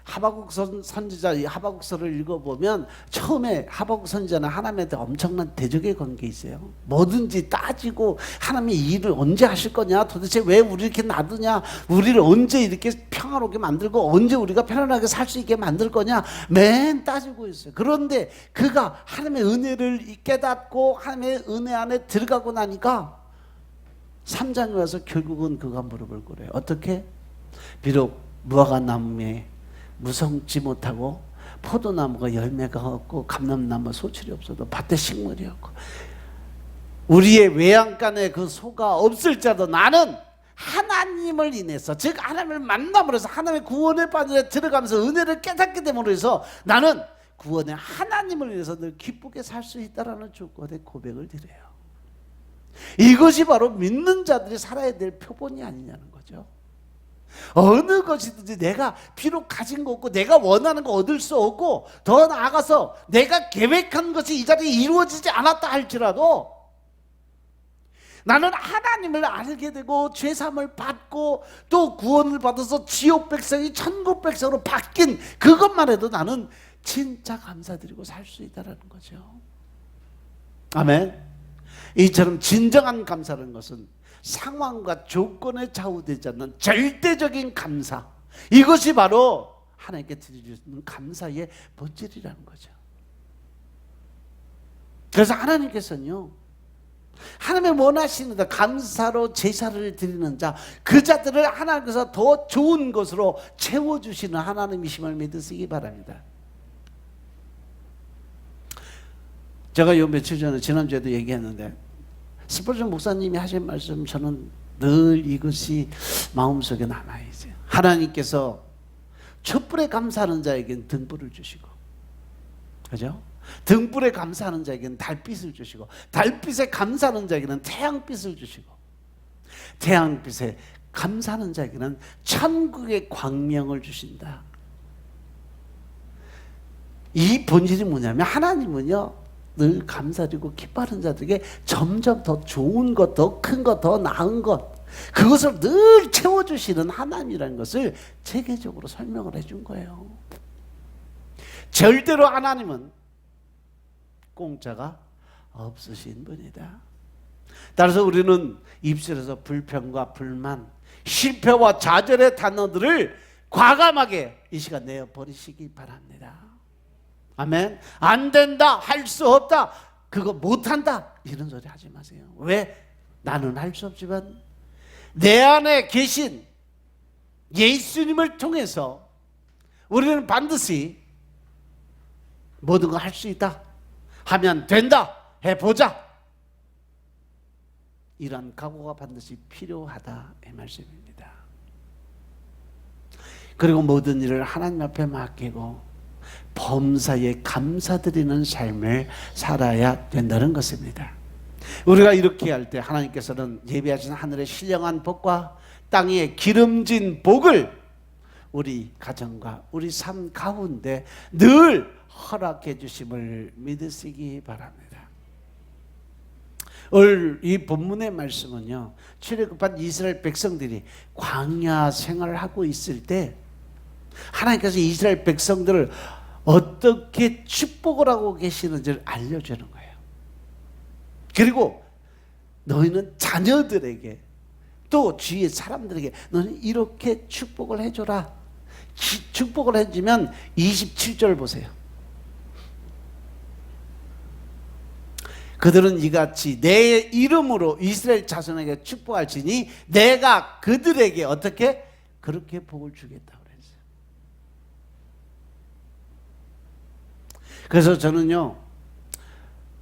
하박국 선지자 이 하박국서를 읽어보면 처음에 하박국 선지자는 하나님한테 엄청난 대적의 건 게 있어요. 뭐든지 따지고 하나님이 일을 언제 하실 거냐, 도대체 왜 우리 이렇게 놔두냐, 우리를 언제 이렇게 평화롭게 만들고 언제 우리가 편안하게 살 수 있게 만들 거냐, 맨 따지고 있어요. 그런데 그가 하나님의 은혜를 깨닫고 하나님의 은혜 안에 들어가고 나니까 3장에 와서 결국은 그가 무릎을 꿇어요. 어떻게? 비록 무화과 나무에 무성지 못하고 포도나무가 열매가 없고 감람나무 소출이 없어도 밭에 식물이 없고 우리의 외양간에 그 소가 없을지라도 나는 하나님을 인해서, 즉 하나님을 만남으로 해서 하나님의 구원의 바늘에 들어가면서 은혜를 깨닫게 됨으로 해서 나는 구원의 하나님을 인해서 늘 기쁘게 살 수 있다라는 조건의 고백을 드려요. 이것이 바로 믿는 자들이 살아야 될 표본이 아니냐는 거죠. 어느 것이든지 내가 비록 가진 거 없고 내가 원하는 거 얻을 수 없고 더 나아가서 내가 계획한 것이 이 자리에 이루어지지 않았다 할지라도 나는 하나님을 알게 되고 죄사함을 받고 또 구원을 받아서 지옥 백성이 천국 백성으로 바뀐 그것만 해도 나는 진짜 감사드리고 살 수 있다는 거죠. 아멘. 이처럼 진정한 감사라는 것은 상황과 조건에 좌우되지 않는 절대적인 감사, 이것이 바로 하나님께 드리는 감사의 본질이라는 거죠. 그래서 하나님께서는요, 하나님의 원하시는 자, 감사로 제사를 드리는 자, 그 자들을 하나님께서 더 좋은 것으로 채워주시는 하나님이심을 믿으시기 바랍니다. 제가 요 며칠 전에 지난주에도 얘기했는데 스펄전 목사님이 하신 말씀, 저는 늘 이것이 마음속에 남아있어요. 하나님께서 촛불에 감사하는 자에게는 등불을 주시고, 그죠? 등불에 감사하는 자에게는 달빛을 주시고, 달빛에 감사하는 자에게는 태양빛을 주시고, 태양빛에 감사하는 자에게는 천국의 광명을 주신다. 이 본질이 뭐냐면 하나님은요, 늘 감사드리고 기뻐하는 자들에게 점점 더 좋은 것, 더 큰 것, 더 나은 것, 그것을 늘 채워주시는 하나님이라는 것을 체계적으로 설명을 해준 거예요. 절대로 하나님은 공짜가 없으신 분이다. 따라서 우리는 입술에서 불평과 불만, 실패와 좌절의 단어들을 과감하게 이 시간 내어 버리시기 바랍니다. 아멘. 안 된다, 할 수 없다, 그거 못한다, 이런 소리 하지 마세요. 왜? 나는 할 수 없지만 내 안에 계신 예수님을 통해서 우리는 반드시 모든 걸 할 수 있다, 하면 된다, 해보자, 이런 각오가 반드시 필요하다, 이 말씀입니다. 그리고 모든 일을 하나님 앞에 맡기고 범사에 감사드리는 삶을 살아야 된다는 것입니다. 우리가 이렇게 할 때 하나님께서는 예비하신 하늘의 신령한 복과 땅에 기름진 복을 우리 가정과 우리 삶 가운데 늘 허락해 주심을 믿으시기 바랍니다. 오늘 이 본문의 말씀은요, 출애굽한 이스라엘 백성들이 광야 생활을 하고 있을 때 하나님께서 이스라엘 백성들을 어떻게 축복을 하고 계시는지를 알려주는 거예요. 그리고 너희는 자녀들에게 또 주위의 사람들에게 너는 이렇게 축복을 해줘라. 축복을 해주면 27절 보세요. 그들은 이같이 내 이름으로 이스라엘 자손에게 축복할지니 내가 그들에게 어떻게? 그렇게 복을 주겠다 그랬어요. 그래서 저는요,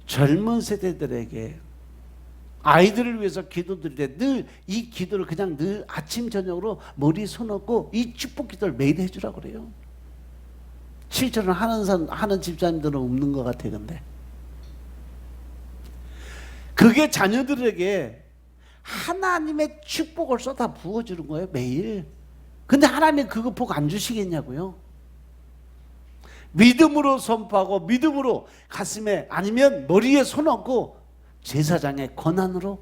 젊은 세대들에게 아이들을 위해서 기도드릴 때 늘 이 기도를 그냥 늘 아침 저녁으로 머리에 손얹고 이 축복 기도를 매일 해주라고 그래요. 실제로는 하는 집사님들은 없는 것 같아요. 근데 그게 자녀들에게 하나님의 축복을 쏟아 부어주는 거예요, 매일. 근데 하나님이 그거 복 안 주시겠냐고요. 믿음으로 선포하고 믿음으로 가슴에 아니면 머리에 손얹고 제사장의 권한으로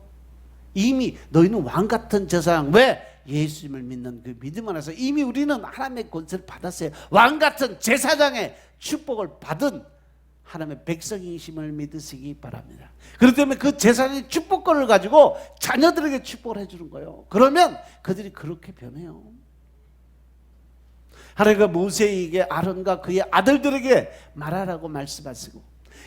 이미 너희는 왕같은 제사장, 왜? 예수님을 믿는 그 믿음 안에서 이미 우리는 하나님의 권세를 받았어요. 왕같은 제사장의 축복을 받은 하나님의 백성이심을 믿으시기 바랍니다. 그렇기 때문에 그 제사장의 축복권을 가지고 자녀들에게 축복을 해주는 거예요. 그러면 그들이 그렇게 변해요. 하나님과 모세에게 아론과 그의 아들들에게 말하라고 말씀하시고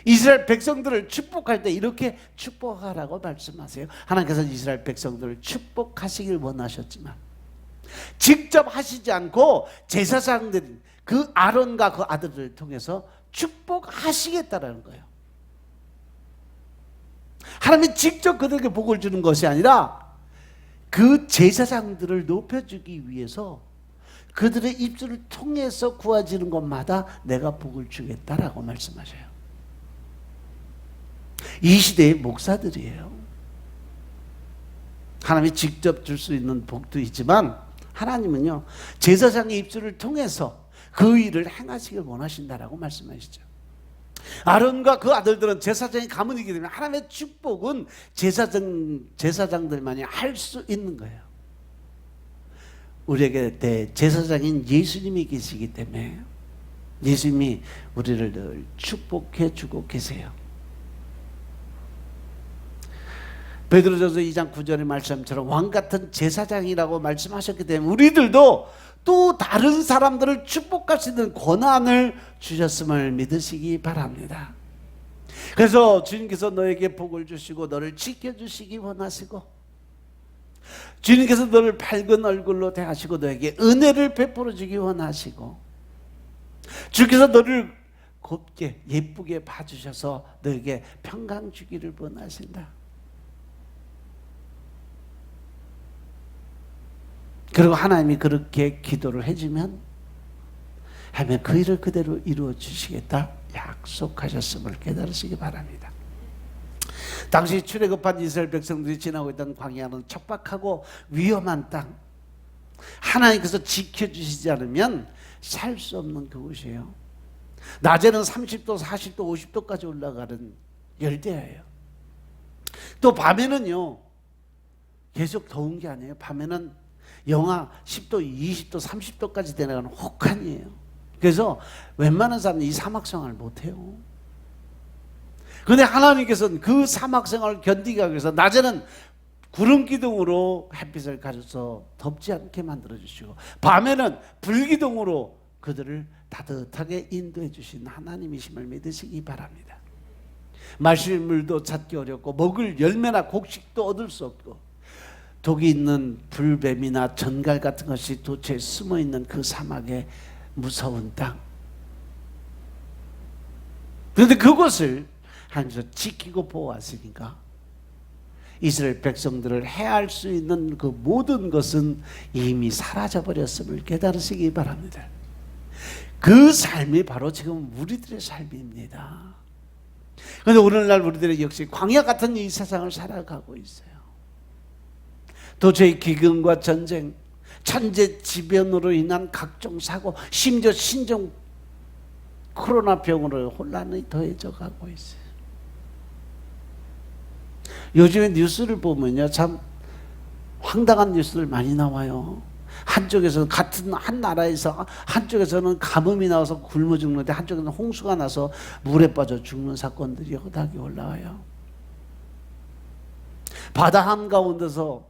이스라엘 백성들을 축복할 때 이렇게 축복하라고 말씀하세요. 하나님께서 이스라엘 백성들을 축복하시길 원하셨지만 직접 하시지 않고 제사장들이 그 아론과 그 아들들을 통해서 축복하시겠다라는 거예요. 하나님이 직접 그들에게 복을 주는 것이 아니라 그 제사장들을 높여주기 위해서 그들의 입술을 통해서 구하지는 것마다 내가 복을 주겠다라고 말씀하셔요. 이 시대의 목사들이에요. 하나님이 직접 줄 수 있는 복도 있지만 하나님은요, 제사장의 입술을 통해서 그 일을 행하시길 원하신다라고 말씀하시죠. 아론과 그 아들들은 제사장의 가문이기 때문에 하나님의 축복은 제사장들만이 할 수 있는 거예요. 우리에게 대제사장인 예수님이 계시기 때문에 예수님이 우리를 늘 축복해 주고 계세요. 베드로전서 2장 9절의 말씀처럼 왕같은 제사장이라고 말씀하셨기 때문에 우리들도 또 다른 사람들을 축복할 수 있는 권한을 주셨음을 믿으시기 바랍니다. 그래서 주님께서 너에게 복을 주시고 너를 지켜주시기 원하시고 주님께서 너를 밝은 얼굴로 대하시고 너에게 은혜를 베풀어 주기 원하시고 주께서 너를 곱게 예쁘게 봐주셔서 너에게 평강 주기를 원하신다. 그리고 하나님이 그렇게 기도를 해주면 하나님 그 일을 그대로 이루어 주시겠다 약속하셨음을 깨달으시기 바랍니다. 당시 출애굽한 이스라엘 백성들이 지나고 있던 광야는 척박하고 위험한 땅, 하나님께서 지켜주시지 않으면 살 수 없는 그곳이에요. 낮에는 30도, 40도, 50도까지 올라가는 열대야예요. 또 밤에는요 계속 더운 게 아니에요. 밤에는 영하 10도, 20도, 30도까지 내려가는 혹한이에요. 그래서 웬만한 사람은 이 사막 생활을 못해요. 그런데 하나님께서는 그 사막 생활을 견디기 위해서 낮에는 구름 기둥으로 햇빛을 가려서 덥지 않게 만들어 주시고 밤에는 불 기둥으로 그들을 따뜻하게 인도해 주신 하나님이심을 믿으시기 바랍니다. 마실 물도 찾기 어렵고 먹을 열매나 곡식도 얻을 수 없고 독이 있는 불뱀이나 전갈 같은 것이 도처에 숨어 있는 그 사막의 무서운 땅. 그런데 그곳을 하나님께서 지키고 보호하시니까 이스라엘 백성들을 해할 수 있는 그 모든 것은 이미 사라져 버렸음을 깨달으시기 바랍니다. 그 삶이 바로 지금 우리들의 삶입니다. 그런데 오늘날 우리들은 역시 광야 같은 이 세상을 살아가고 있어요. 도저히 기근과 전쟁, 천재지변으로 인한 각종 사고, 심지어 신종 코로나 병으로 혼란이 더해져 가고 있어요. 요즘에 뉴스를 보면요, 참 황당한 뉴스들 많이 나와요. 한쪽에서 같은 한 나라에서 한쪽에서는 가뭄이 나와서 굶어 죽는데 한쪽에서는 홍수가 나서 물에 빠져 죽는 사건들이 허다하게 올라와요. 바다 한가운데서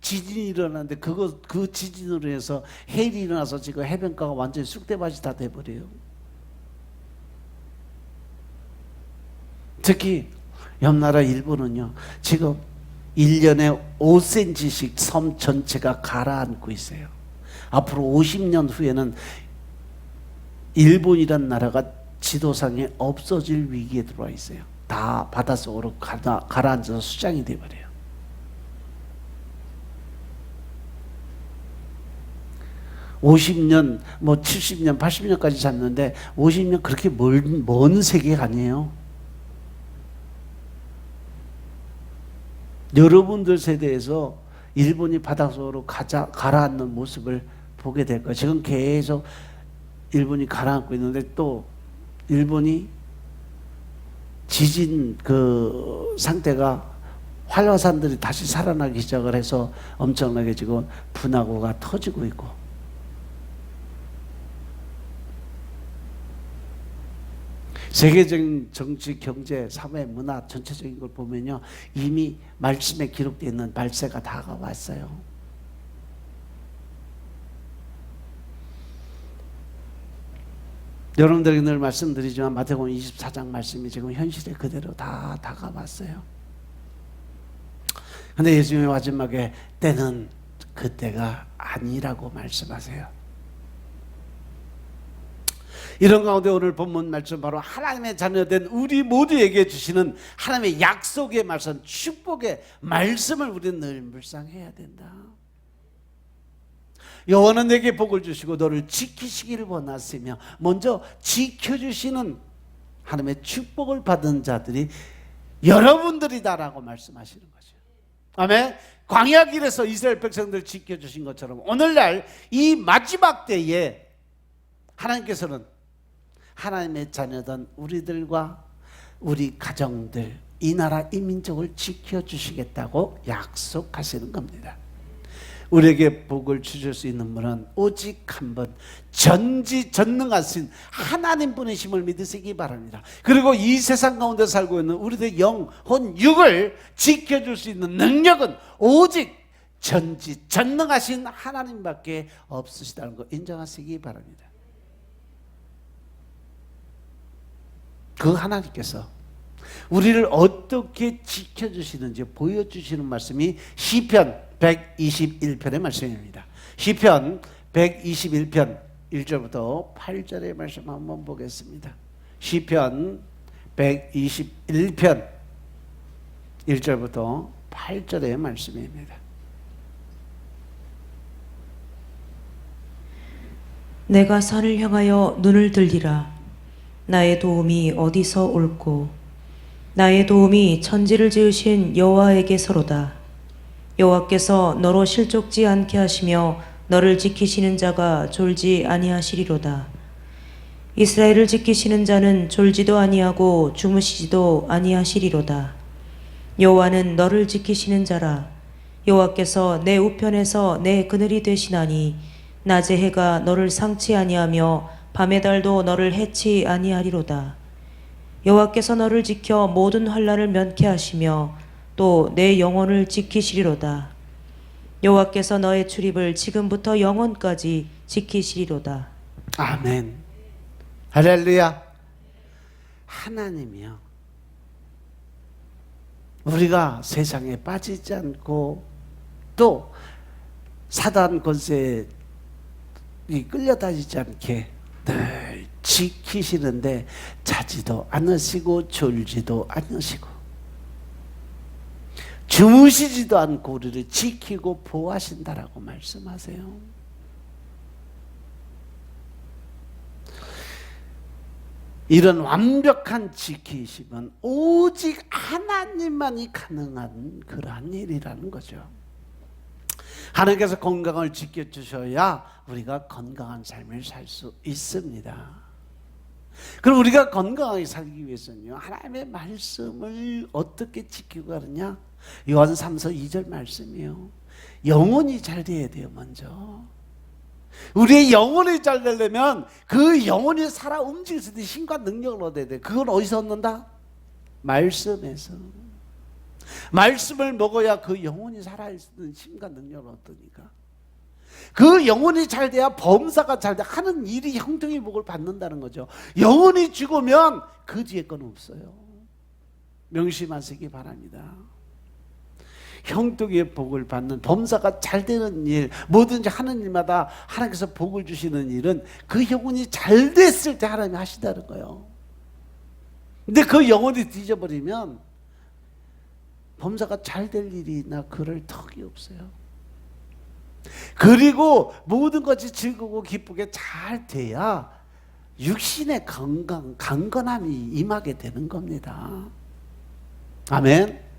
지진이 일어났는데 그 지진으로 해서 해일이 일어나서 지금 해변가가 완전히 쑥대밭이 다 돼버려요. 특히 옆나라 일본은요, 지금 1년에 5cm씩 섬 전체가 가라앉고 있어요. 앞으로 50년 후에는 일본이란 나라가 지도상에 없어질 위기에 들어와 있어요. 다 바닷속으로 가라앉아서 수장이 돼버려요. (50년) 뭐 70년 80년까지 잤는데 50년 그렇게 먼 세계가 아니에요. 여러분들 세대에서 일본이 바닷속으로 가라앉는 모습을 보게 될 거예요. 지금 계속 일본이 가라앉고 있는데 또 일본이 지진 그 상태가 활화산들이 다시 살아나기 시작을 해서 엄청나게 지금 분화구가 터지고 있고, 세계적인 정치, 경제, 사회, 문화 전체적인 걸 보면요, 이미 말씀에 기록되어 있는 말세가 다가왔어요. 여러분들에게 늘 말씀드리지만 마태복음 24장 말씀이 지금 현실에 그대로 다 다가왔어요. 그런데 예수님의 마지막에 때는 그때가 아니라고 말씀하세요. 이런 가운데 오늘 본문 말씀 바로 하나님의 자녀된 우리 모두에게 주시는 하나님의 약속의 말씀, 축복의 말씀을 우리는 늘 묵상해야 된다. 여호와는 내게 복을 주시고 너를 지키시기를 원하시며, 먼저 지켜주시는 하나님의 축복을 받은 자들이 여러분들이다라고 말씀하시는 거죠. 아멘. 광야 길에서 이스라엘 백성들 지켜주신 것처럼 오늘날 이 마지막 때에 하나님께서는 하나님의 자녀던 우리들과 우리 가정들, 이 나라 이 민족을 지켜주시겠다고 약속하시는 겁니다. 우리에게 복을 주실 수 있는 분은 오직 한 분, 전지전능하신 하나님뿐이심을 믿으시기 바랍니다. 그리고 이 세상 가운데 살고 있는 우리들의 영혼, 육을 지켜줄 수 있는 능력은 오직 전지전능하신 하나님밖에 없으시다는 거 인정하시기 바랍니다. 그 하나님께서 우리를 어떻게 지켜주시는지 보여주시는 말씀이 시편 121편의 말씀입니다. 시편 121편 1절부터 8절의 말씀 한번 보겠습니다. 시편 121편 1절부터 8절의 말씀입니다. 내가 산을 향하여 눈을 들리라. 나의 도움이 어디서 올꼬? 나의 도움이 천지를 지으신 여호와에게서로다. 여호와께서 너로 실족지 않게 하시며 너를 지키시는 자가 졸지 아니하시리로다. 이스라엘을 지키시는 자는 졸지도 아니하고 주무시지도 아니하시리로다. 여호와는 너를 지키시는 자라. 여호와께서 내 우편에서 내 그늘이 되시나니 낮의 해가 너를 상치 아니하며 밤의 달도 너를 해치 아니하리로다. 여호와께서 너를 지켜 모든 환난을 면케 하시며 또 내 영혼을 지키시리로다. 여호와께서 너의 출입을 지금부터 영원까지 지키시리로다. 아멘. 할렐루야. 하나님이요, 우리가 세상에 빠지지 않고 또 사단 권세에 끌려다니지 않게 늘 지키시는데 자지도 않으시고 졸지도 않으시고 주무시지도 않고 우리를 지키고 보호하신다라고 말씀하세요. 이런 완벽한 지키심은 오직 하나님만이 가능한 그러한 일이라는 거죠. 하나님께서 건강을 지켜주셔야 우리가 건강한 삶을 살 수 있습니다. 그럼 우리가 건강하게 살기 위해서는요, 하나님의 말씀을 어떻게 지키고 가느냐? 요한 3서 2절 말씀이요, 영혼이 잘 돼야 돼요. 먼저 우리의 영혼이 잘 되려면 그 영혼이 살아 움직일 수 있는 힘과 능력을 얻어야 돼. 그건 어디서 얻는다? 말씀에서. 말씀을 먹어야 그 영혼이 살아있는 힘과 능력을 얻으니까. 그 영혼이 잘 돼야 범사가 잘 돼. 하는 일이 형통의 복을 받는다는 거죠. 영혼이 죽으면 그 뒤에 건 없어요. 명심하시기 바랍니다. 형통의 복을 받는, 범사가 잘 되는 일, 뭐든지 하는 일마다 하나님께서 복을 주시는 일은 그 영혼이 잘 됐을 때 하나님이 하시다는 거예요. 근데 그 영혼이 뒤져버리면 범사가 잘 될 일이나 그럴 턱이 없어요. 그리고 모든 것이 즐거우고 기쁘게 잘 돼야 육신의 건강, 강건함이 임하게 되는 겁니다. 아멘.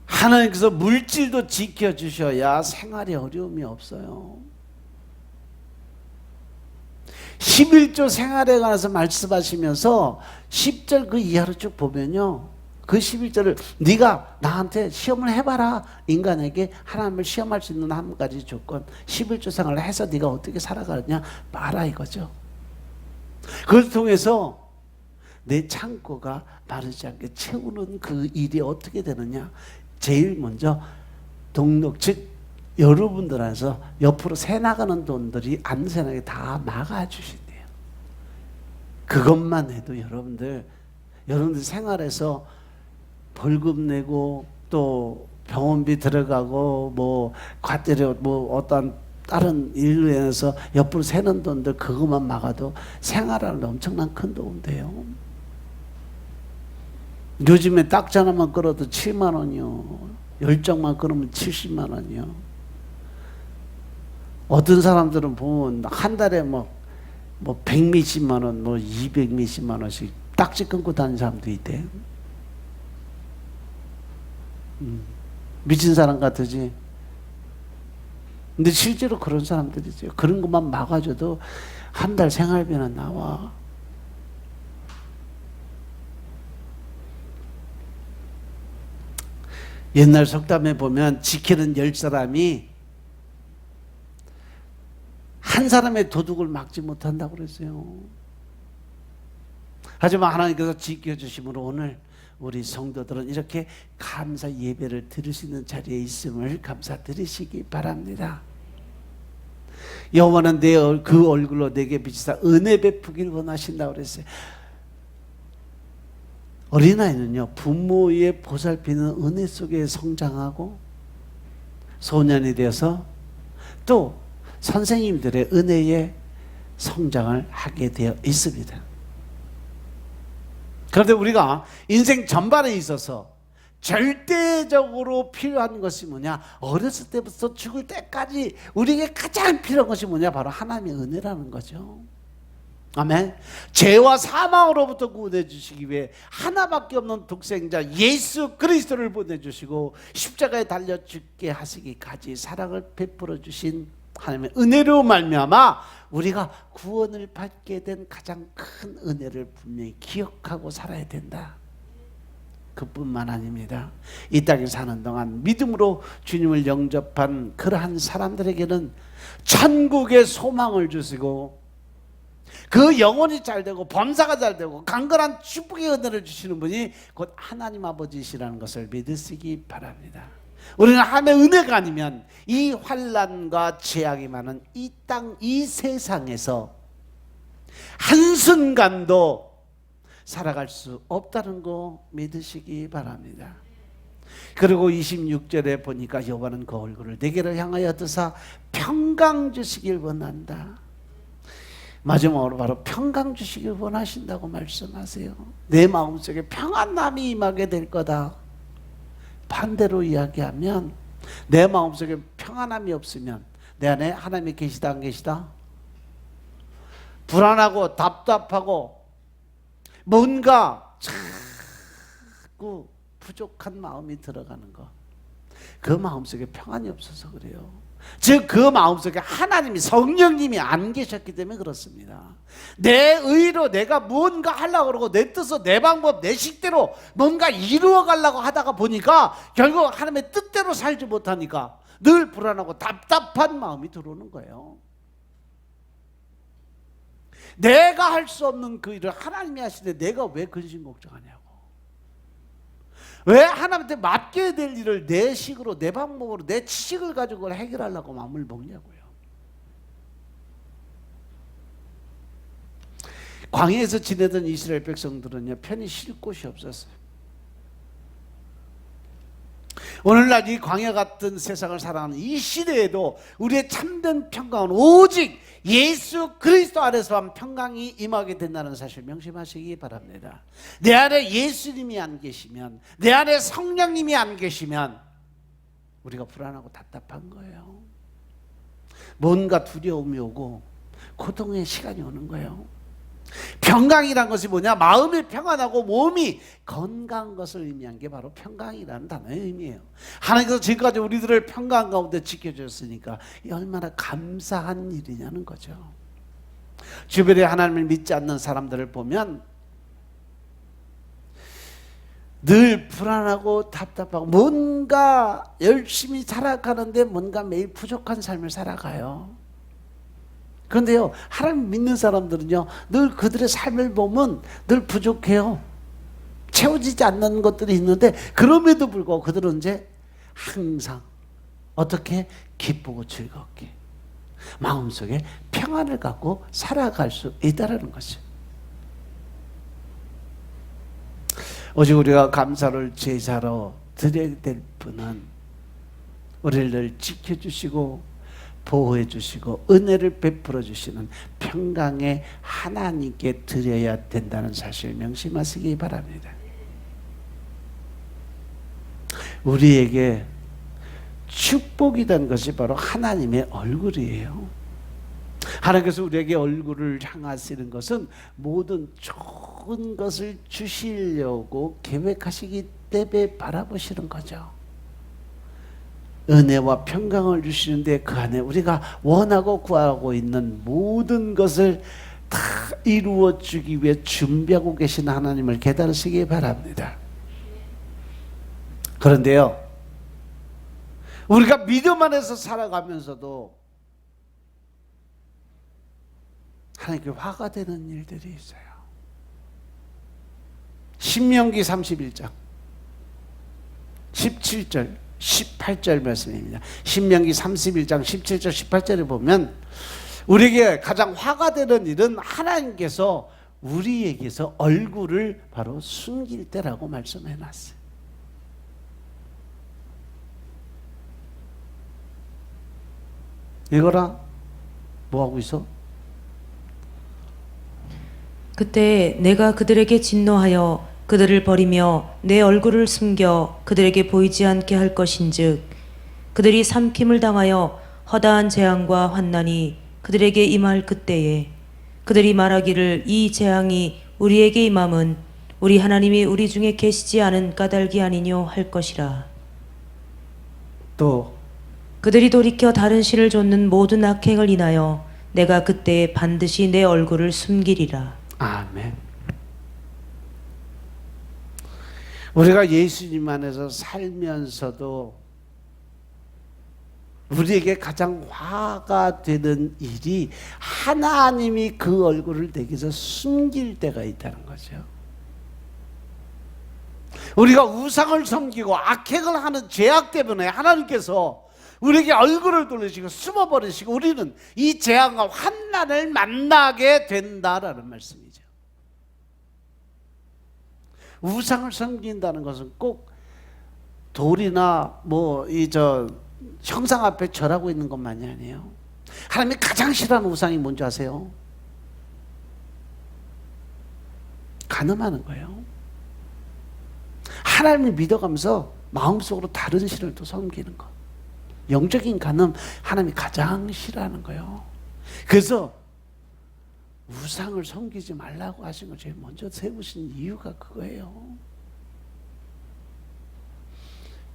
하나님께서 물질도 지켜주셔야 생활에 어려움이 없어요. 11조 생활에 관해서 말씀하시면서 10절 그 이하로 쭉 보면요, 그 11절을 네가 나한테 시험을 해봐라. 인간에게 하나님을 시험할 수 있는 한 가지 조건, 11조 생활을 해서 네가 어떻게 살아가느냐 봐라 이거죠. 그걸 통해서 내 창고가 마르지 않게 채우는 그 일이 어떻게 되느냐, 제일 먼저 동력, 즉 여러분들 안에서 옆으로 새나가는 돈들이 안 새나게 다 막아주신대요. 그것만 해도 여러분들 생활에서 벌금 내고 또 병원비 들어가고 뭐 과태료 뭐 어떤 다른 일로 인해서 옆으로 새는 돈들 그것만 막아도 생활하는데 엄청난 큰 도움 돼요. 요즘에 딱지 하나만 끌어도 7만 원이요. 10장만 끌으면 70만 원이요. 어떤 사람들은 보면 한 달에 뭐 100몇십만 원, 뭐 200몇십만 원씩 딱지 끊고 다니는 사람도 있대. 미친 사람 같으지. 근데 실제로 그런 사람들이죠. 그런 것만 막아줘도 한 달 생활비는 나와. 옛날 속담에 보면 지키는 10사람이 한 사람의 도둑을 막지 못한다고 그랬어요. 하지만 하나님께서 지켜주심으로 오늘 우리 성도들은 이렇게 감사 예배를 드릴 수 있는 자리에 있음을 감사드리시기 바랍니다. 여호와는 그 얼굴로 내게 비치사 은혜 베푸기를 원하신다고 그랬어요. 어린아이는요, 부모의 보살피는 은혜 속에 성장하고 소년이 되어서 또 선생님들의 은혜에 성장을 하게 되어 있습니다. 그런데 우리가 인생 전반에 있어서 절대적으로 필요한 것이 뭐냐? 어렸을 때부터 죽을 때까지 우리에게 가장 필요한 것이 뭐냐? 바로 하나님의 은혜라는 거죠. 아멘. 죄와 사망으로부터 구원해 주시기 위해 하나밖에 없는 독생자 예수 그리스도를 보내주시고 십자가에 달려 죽게 하시기까지 사랑을 베풀어 주신 하나님의 은혜로 말미암아 우리가 구원을 받게 된 가장 큰 은혜를 분명히 기억하고 살아야 된다. 그뿐만 아닙니다. 이 땅에 사는 동안 믿음으로 주님을 영접한 그러한 사람들에게는 천국의 소망을 주시고 그 영혼이 잘 되고 범사가 잘 되고 강건한 축복의 은혜를 주시는 분이 곧 하나님 아버지시라는 것을 믿으시기 바랍니다. 우리는 하나님의 은혜가 아니면 이 환난과 재앙이 많은 이 땅, 이 세상에서 한순간도 살아갈 수 없다는 거 믿으시기 바랍니다. 그리고 26절에 보니까 여호와는 그 얼굴을 내게로 향하여 드사 평강 주시길 원한다. 마지막으로 바로 평강 주시길 원하신다고 말씀하세요. 내 마음속에 평안함이 임하게 될 거다. 반대로 이야기하면 내 마음속에 평안함이 없으면 내 안에 하나님이 계시다 안 계시다? 불안하고 답답하고 뭔가 자꾸 부족한 마음이 들어가는 거. 그 마음속에 평안이 없어서 그래요. 즉 그 마음속에 하나님이 성령님이 안 계셨기 때문에 그렇습니다. 내 의로 내가 뭔가 하려고 그러고 내 뜻으로 내 방법 내 식대로 뭔가 이루어 가려고 하다가 보니까 결국 하나님의 뜻대로 살지 못하니까 늘 불안하고 답답한 마음이 들어오는 거예요. 내가 할 수 없는 그 일을 하나님이 하시는데 내가 왜 근심 걱정하냐고. 왜 하나님한테 맡겨야 될 일을 내 식으로 내 방법으로 내 지식을 가지고 해결하려고 마음을 먹냐고요. 광야에서 지내던 이스라엘 백성들은요 편히 쉴 곳이 없었어요. 오늘날 이 광야 같은 세상을 살아가는 이 시대에도 우리의 참된 평강은 오직 예수 그리스도 안에서만 평강이 임하게 된다는 사실 명심하시기 바랍니다. 내 안에 예수님이 안 계시면, 내 안에 성령님이 안 계시면 우리가 불안하고 답답한 거예요. 뭔가 두려움이 오고 고통의 시간이 오는 거예요. 평강이란 것이 뭐냐? 마음이 평안하고 몸이 건강한 것을 의미한 게 바로 평강이라는 단어의 의미예요. 하나님께서 지금까지 우리들을 평강 가운데 지켜주셨으니까 이 얼마나 감사한 일이냐는 거죠. 주변에 하나님을 믿지 않는 사람들을 보면 늘 불안하고 답답하고 뭔가 열심히 살아가는데 뭔가 매일 부족한 삶을 살아가요. 그런데요, 하나님 믿는 사람들은요, 늘 그들의 삶을 보면 늘 부족해요. 채워지지 않는 것들이 있는데 그럼에도 불구하고 그들은 이제 항상 어떻게 기쁘고 즐겁게 마음속에 평안을 갖고 살아갈 수 있다는 거죠. 오직 우리가 감사를 제사로 드려야 될 분은 우리를 지켜주시고 보호해 주시고 은혜를 베풀어 주시는 평강의 하나님께 드려야 된다는 사실 명심하시기 바랍니다. 우리에게 축복이라는 것이 바로 하나님의 얼굴이에요. 하나님께서 우리에게 얼굴을 향하시는 것은 모든 좋은 것을 주시려고 계획하시기 때문에 바라보시는 거죠. 은혜와 평강을 주시는데 그 안에 우리가 원하고 구하고 있는 모든 것을 다 이루어 주기 위해 준비하고 계신 하나님을 깨달으시기 바랍니다. 그런데요, 우리가 믿음 안에서 살아가면서도 하나님께 화가 되는 일들이 있어요. 신명기 31장 17절 18절 말씀입니다. 신명기 31장 17절 18절에 보면 우리에게 가장 화가 되는 일은 하나님께서 우리에게서 얼굴을 바로 숨길 때라고 말씀해 놨어요. 이거라 뭐하고 있어? 그때 내가 그들에게 진노하여 그들을 버리며 내 얼굴을 숨겨 그들에게 보이지 않게 할 것인즉 그들이 삼킴을 당하여 허다한 재앙과 환난이 그들에게 임할 그때에 그들이 말하기를 이 재앙이 우리에게 임함은 우리 하나님이 우리 중에 계시지 않은 까닭이 아니뇨 할 것이라. 또 그들이 돌이켜 다른 신을 좇는 모든 악행을 인하여 내가 그때에 반드시 내 얼굴을 숨기리라. 아멘. 우리가 예수님 안에서 살면서도 우리에게 가장 화가 되는 일이 하나님이 그 얼굴을 내게서 숨길 때가 있다는 거죠. 우리가 우상을 섬기고 악행을 하는 죄악 때문에 하나님께서 우리에게 얼굴을 돌리시고 숨어버리시고 우리는 이 재앙과 환난을 만나게 된다라는 말씀이죠. 우상을 섬긴다는 것은 꼭 돌이나 형상 앞에 절하고 있는 것만이 아니에요. 하나님이 가장 싫어하는 우상이 뭔지 아세요? 간음하는 거예요. 하나님을 믿어가면서 마음속으로 다른 신을 또 섬기는 것. 영적인 간음, 하나님이 가장 싫어하는 거예요. 그래서 우상을 섬기지 말라고 하신 거 제일 먼저 세우신 이유가 그거예요.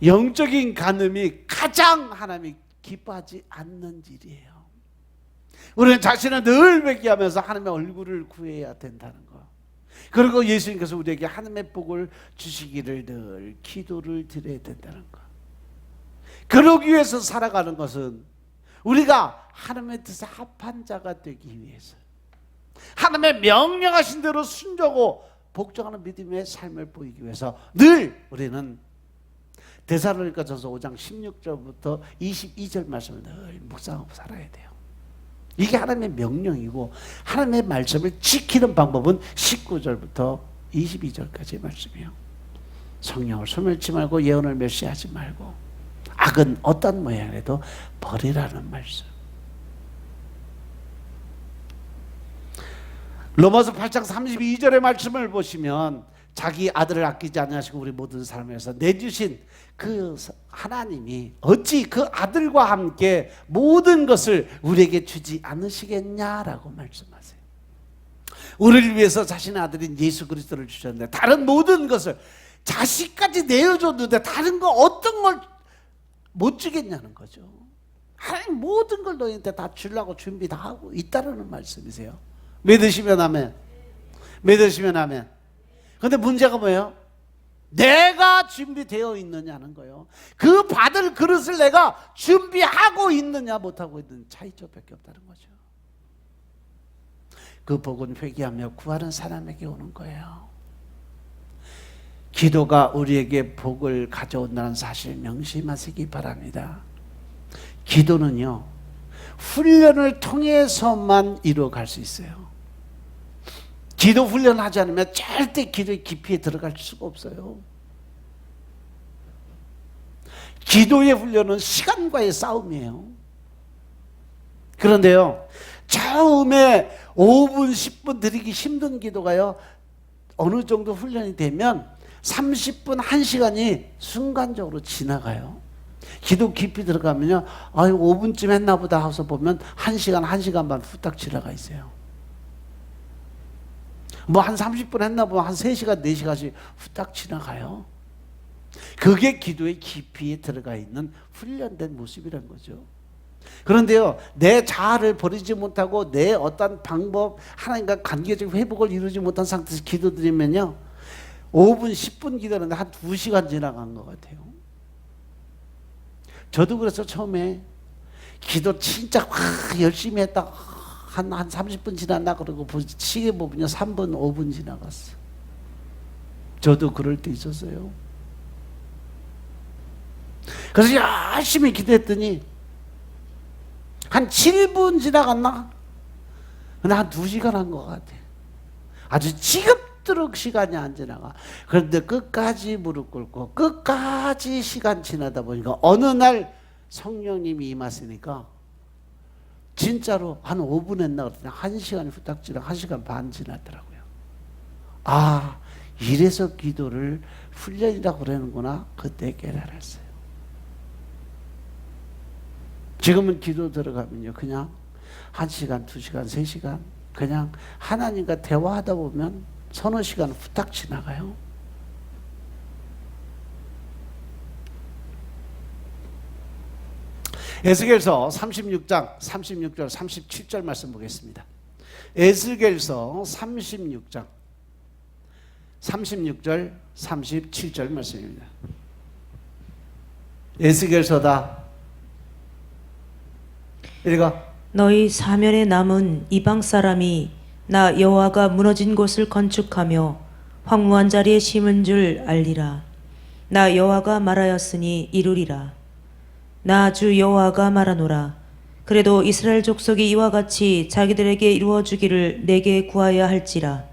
영적인 간음이 가장 하나님이 기뻐하지 않는 일이에요. 우리는 자신을 늘 회개하면서 하나님의 얼굴을 구해야 된다는 거. 그리고 예수님께서 우리에게 하나님의 복을 주시기를 늘 기도를 드려야 된다는 거. 그러기 위해서 살아가는 것은 우리가 하나님의 뜻에 합한 자가 되기 위해서, 하나님의 명령하신 대로 순종하고 복종하는 믿음의 삶을 보이기 위해서 늘 우리는 데살로니가전서 5장 16절부터 22절 말씀을 늘 묵상하고 살아야 돼요. 이게 하나님의 명령이고, 하나님의 말씀을 지키는 방법은 19절부터 22절까지의 말씀이에요. 성령을 소멸치 말고 예언을 멸시하지 말고 악은 어떤 모양이라도 버리라는 말씀. 로마서 8장 32절의 말씀을 보시면 자기 아들을 아끼지 아니하시고 우리 모든 사람을 위해서 내주신 그 하나님이 어찌 그 아들과 함께 모든 것을 우리에게 주지 않으시겠냐라고 말씀하세요. 우리를 위해서 자신의 아들인 예수 그리스도를 주셨는데 다른 모든 것을 자식까지 내어줬는데 다른 거 어떤 걸 못 주겠냐는 거죠. 하나님 모든 걸 너희한테 다 주려고 준비 다 하고 있다는 말씀이세요. 믿으시면 아멘. 믿으시면 아멘. 근데 문제가 뭐예요? 내가 준비되어 있느냐는 거예요. 그 받을 그릇을 내가 준비하고 있느냐 못하고 있는 차이점밖에 없다는 거죠. 그 복은 회개하며 구하는 사람에게 오는 거예요. 기도가 우리에게 복을 가져온다는 사실 명심하시기 바랍니다. 기도는요, 훈련을 통해서만 이루어갈 수 있어요. 기도 훈련하지 않으면 절대 기도의 깊이에 들어갈 수가 없어요. 기도의 훈련은 시간과의 싸움이에요. 그런데요, 처음에 5분, 10분 드리기 힘든 기도가요, 어느 정도 훈련이 되면 30분, 1시간이 순간적으로 지나가요. 기도 깊이 들어가면요, 5분쯤 했나 보다 하고서 보면 1시간, 1시간 반 후딱 지나가 있어요. 뭐 한 30분 했나 보면 한 3시간, 4시간씩 후딱 지나가요. 그게 기도의 깊이에 들어가 있는 훈련된 모습이란 거죠. 그런데요, 내 자아를 버리지 못하고 내 어떤 방법, 하나님과 관계적 회복을 이루지 못한 상태에서 기도드리면요, 5분, 10분 기도하는데 한 2시간 지나간 것 같아요. 저도 그래서 처음에 기도 진짜 열심히 했다 한 30분 지났나 그러고 시계 보면요 3분, 5분 지나갔어. 저도 그럴 때 있었어요. 그래서 열심히 기도했더니 한 7분 지나갔나? 근데 한 2시간 한 것 같아. 아주 지겹도록 시간이 안 지나가. 그런데 끝까지 무릎 꿇고 끝까지 시간 지나다 보니까 어느 날 성령님이 임하시니까 진짜로 한 5분 했나 그랬더니 1시간이 후딱 지나 1시간 반 지났더라고요. 아, 이래서 기도를 훈련이라고 그러는구나. 그때 깨달았어요. 지금은 기도 들어가면요, 그냥 1시간, 2시간, 3시간 그냥 하나님과 대화하다 보면 서너 시간 후딱 지나가요. 에스겔서 36장 36절 37절 말씀 보겠습니다. 에스겔서 36장 36절 37절 말씀입니다. 에스겔서다 읽어. 너희 사면에 남은 이방 사람이 나 여호와가 무너진 곳을 건축하며 황무한 자리에 심은 줄 알리라. 나 여호와가 말하였으니 이루리라. 나 주 여호와가 말하노라. 그래도 이스라엘 족속이 이와 같이 자기들에게 이루어 주기를 내게 구하여야 할지라.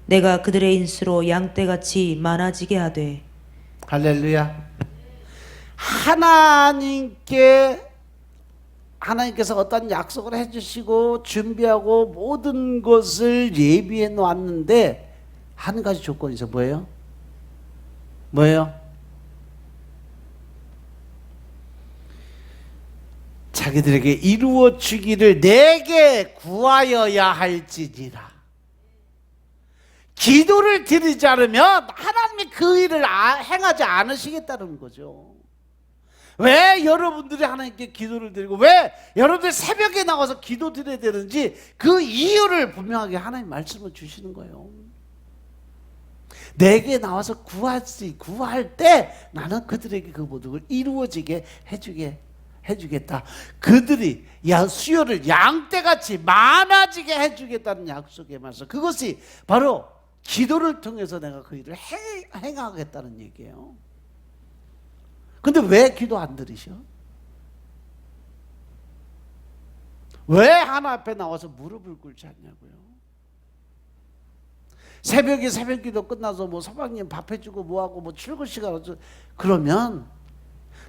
내가 그들의 인수로 양떼같이 많아지게 하되. 할렐루야. 하나님께서 어떤 약속을 해주시고 준비하고 모든 것을 예비해 놓았는데 한 가지 조건이 있어. 뭐예요? 뭐예요? 자기들에게 이루어 주기를 내게 구하여야 할지니라. 기도를 드리지 않으면 하나님이 그 일을 행하지 않으시겠다는 거죠. 왜 여러분들이 하나님께 기도를 드리고 왜 여러분들이 새벽에 나와서 기도 드려야 되는지 그 이유를 분명하게 하나님 말씀을 주시는 거예요. 내게 나와서 구할 때 나는 그들에게 그 모든 걸 이루어지게 해주겠다. 그들이 수요를 양떼같이 많아지게 해주겠다는 약속의 말씀. 그것이 바로 기도를 통해서 내가 그 일을 행하겠다는 얘기예요. 근데 왜 기도 안 들으셔? 왜 하나 앞에 나와서 무릎을 꿇지 않냐고요? 새벽에 새벽기도 끝나서 뭐 서방님 밥 해주고 뭐하고 뭐 출근 시간 어쩌 그러면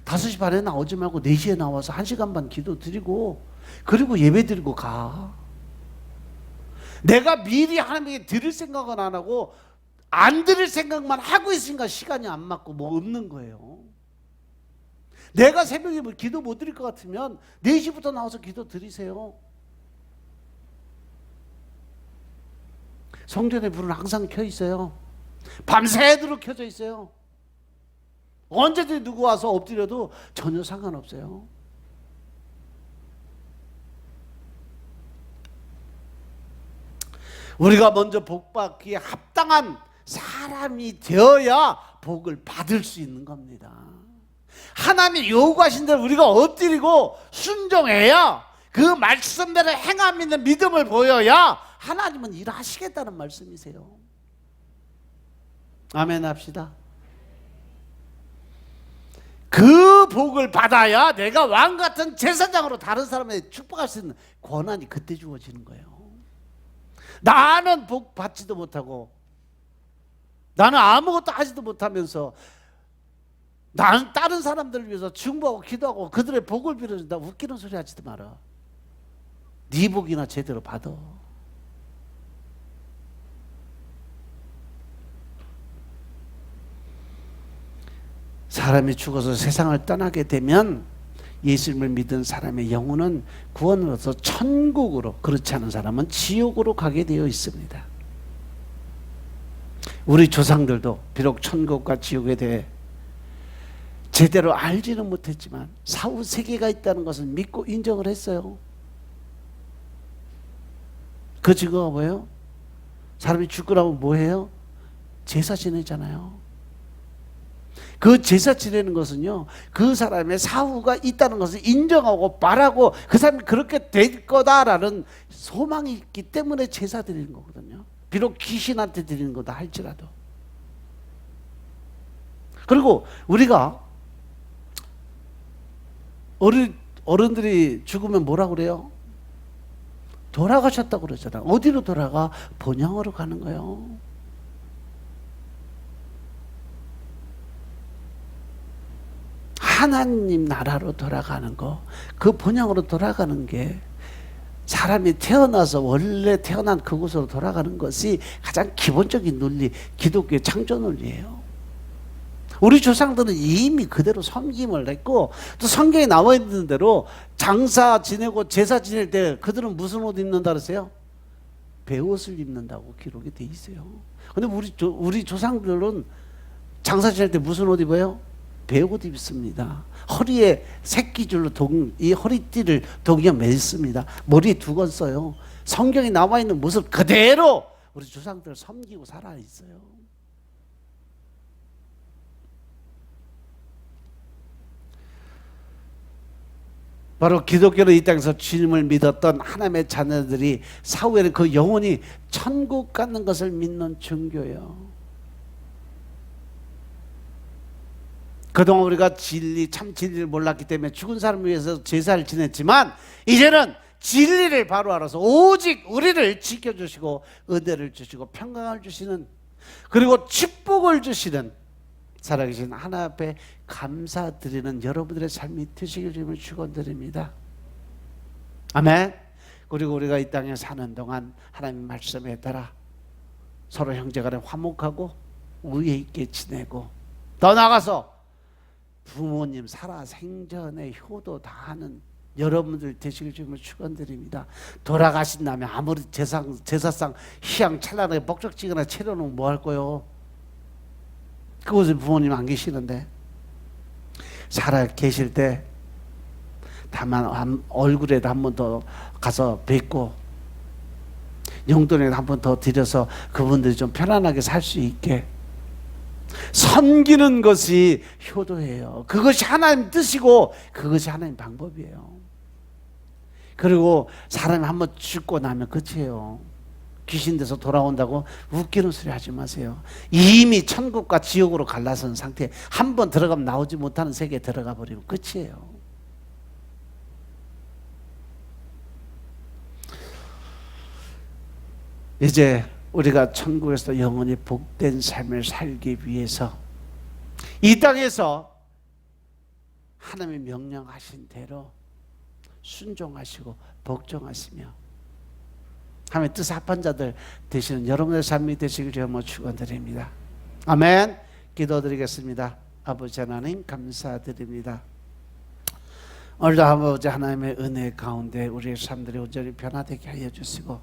5시 반에 나오지 말고 4시에 나와서 1시간 반 기도 드리고 그리고 예배 드리고 가. 내가 미리 하나님께 드릴 생각은 안 하고 안 드릴 생각만 하고 있으니까 시간이 안 맞고 뭐 없는 거예요. 내가 새벽에 뭐 기도 못 드릴 것 같으면 4시부터 나와서 기도 드리세요. 성전의 불은 항상 켜 있어요. 밤새도록 켜져 있어요. 언제든지 누구 와서 엎드려도 전혀 상관없어요. 우리가 먼저 복받기에 합당한 사람이 되어야 복을 받을 수 있는 겁니다. 하나님이 요구하신 대로 우리가 엎드리고 순종해야 그 말씀대로 행함 있는 믿음을 보여야 하나님은 일하시겠다는 말씀이세요. 아멘 합시다. 그 복을 받아야 내가 왕같은 제사장으로 다른 사람에게 축복할 수 있는 권한이 그때 주어지는 거예요. 나는 복 받지도 못하고 나는 아무것도 하지도 못하면서 나는 다른 사람들을 위해서 중보하고 기도하고 그들의 복을 빌어준다. 웃기는 소리 하지도 마라. 네 복이나 제대로 받아. 사람이 죽어서 세상을 떠나게 되면 예수님을 믿은 사람의 영혼은 구원을 얻어서 천국으로, 그렇지 않은 사람은 지옥으로 가게 되어 있습니다. 우리 조상들도 비록 천국과 지옥에 대해 제대로 알지는 못했지만 사후 세계가 있다는 것을 믿고 인정을 했어요. 그 증거가 뭐예요? 사람이 죽고 나면 뭐해요? 제사 지내잖아요. 그 제사 지내는 것은요, 그 사람의 사후가 있다는 것을 인정하고 말하고 그 사람이 그렇게 될 거다라는 소망이 있기 때문에 제사 드리는 거거든요. 비록 귀신한테 드리는 거다 할지라도. 그리고 우리가 어른들이 죽으면 뭐라고 그래요? 돌아가셨다고 그러잖아요. 어디로 돌아가? 본향으로 가는 거예요. 하나님 나라로 돌아가는 거, 그 본향으로 돌아가는 게 사람이 태어나서 원래 태어난 그곳으로 돌아가는 것이 가장 기본적인 논리, 기독교의 창조 논리예요. 우리 조상들은 이미 그대로 섬김을 했고, 또 성경에 나와 있는 대로 장사 지내고 제사 지낼 때 그들은 무슨 옷 입는다 그러세요? 베옷을 입는다고 기록이 돼 있어요. 근데 우리 조상들은 장사 지낼 때 무슨 옷 입어요? 베옷 입습니다. 허리에 새끼줄로 이 허리띠를 동여 맸습니다. 머리에 두건 써요. 성경에 나와 있는 모습 그대로 우리 조상들을 섬기고 살아 있어요. 바로 기독교는 이 땅에서 주님을 믿었던 하나님의 자녀들이 사후에는 그 영혼이 천국 가는 것을 믿는 종교예요. 그동안 우리가 참 진리를 몰랐기 때문에 죽은 사람을 위해서 제사를 지냈지만 이제는 진리를 바로 알아서 오직 우리를 지켜주시고 은혜를 주시고 평강을 주시는, 그리고 축복을 주시는 살아계신 하나님 앞에 감사드리는 여러분들의 삶이 되시길 주님을 축원드립니다. 아멘. 그리고 우리가 이 땅에 사는 동안 하나님 말씀에 따라 서로 형제간에 화목하고 우애 있게 지내고, 더 나아가서 부모님 살아 생전에 효도 다하는 여러분들 되시길 주님을 축원드립니다. 돌아가신 다음에 아무리 제사상 희양찬란하게 목적지거나 차려놓으면 뭐 할 거요? 그곳에 부모님 안 계시는데 살아 계실 때 다만 얼굴에도 한 번 더 가서 뵙고 용돈에도 한 번 더 드려서 그분들이 좀 편안하게 살 수 있게 섬기는 것이 효도예요. 그것이 하나님 뜻이고 그것이 하나님 방법이에요. 그리고 사람이 한 번 죽고 나면 끝이에요. 귀신 돼서 돌아온다고 웃기는 소리 하지 마세요. 이미 천국과 지옥으로 갈라선 상태에 한 번 들어가면 나오지 못하는 세계에 들어가 버리면 끝이에요. 이제 우리가 천국에서 영원히 복된 삶을 살기 위해서 이 땅에서 하나님의 명령하신 대로 순종하시고 복종하시며 하나님의 뜻 합한 자들 되시는 여러분의 삶이 되시길 주님으로 축원드립니다. 아멘. 기도드리겠습니다. 아버지 하나님 감사드립니다. 오늘도 아버지 하나님의 은혜 가운데 우리의 삶들이 온전히 변화되게 하여 주시고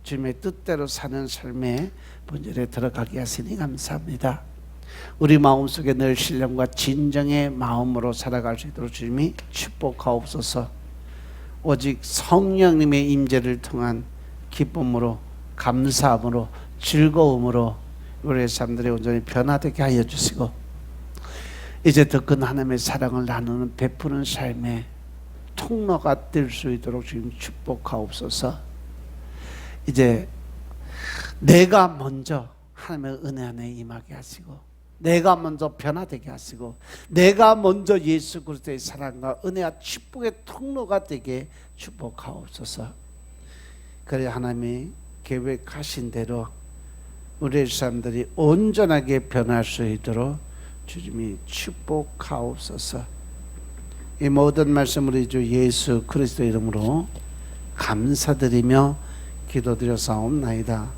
주님의 뜻대로 사는 삶의 본질에 들어가게 하시니 감사합니다. 우리 마음속에 늘 신령과 진정의 마음으로 살아갈 수 있도록 주님이 축복하옵소서. 오직 성령님의 임재를 통한 기쁨으로 감사함으로 즐거움으로 우리의 삶들이 온전히 변화되게 하여 주시고 이제 더 큰 하나님의 사랑을 나누는 베푸는 삶의 통로가 될 수 있도록 주님 축복하옵소서. 이제 내가 먼저 하나님의 은혜 안에 임하게 하시고 내가 먼저 변화되게 하시고 내가 먼저 예수 그리스도의 사랑과 은혜와 축복의 통로가 되게 축복하옵소서. 그래 하나님이 계획하신 대로 우리의 사람들이 온전하게 변할 수 있도록 주님이 축복하옵소서. 이 모든 말씀 우리 주 예수 그리스도 이름으로 감사드리며 기도드려 사옵나이다.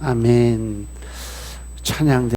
아멘. 찬양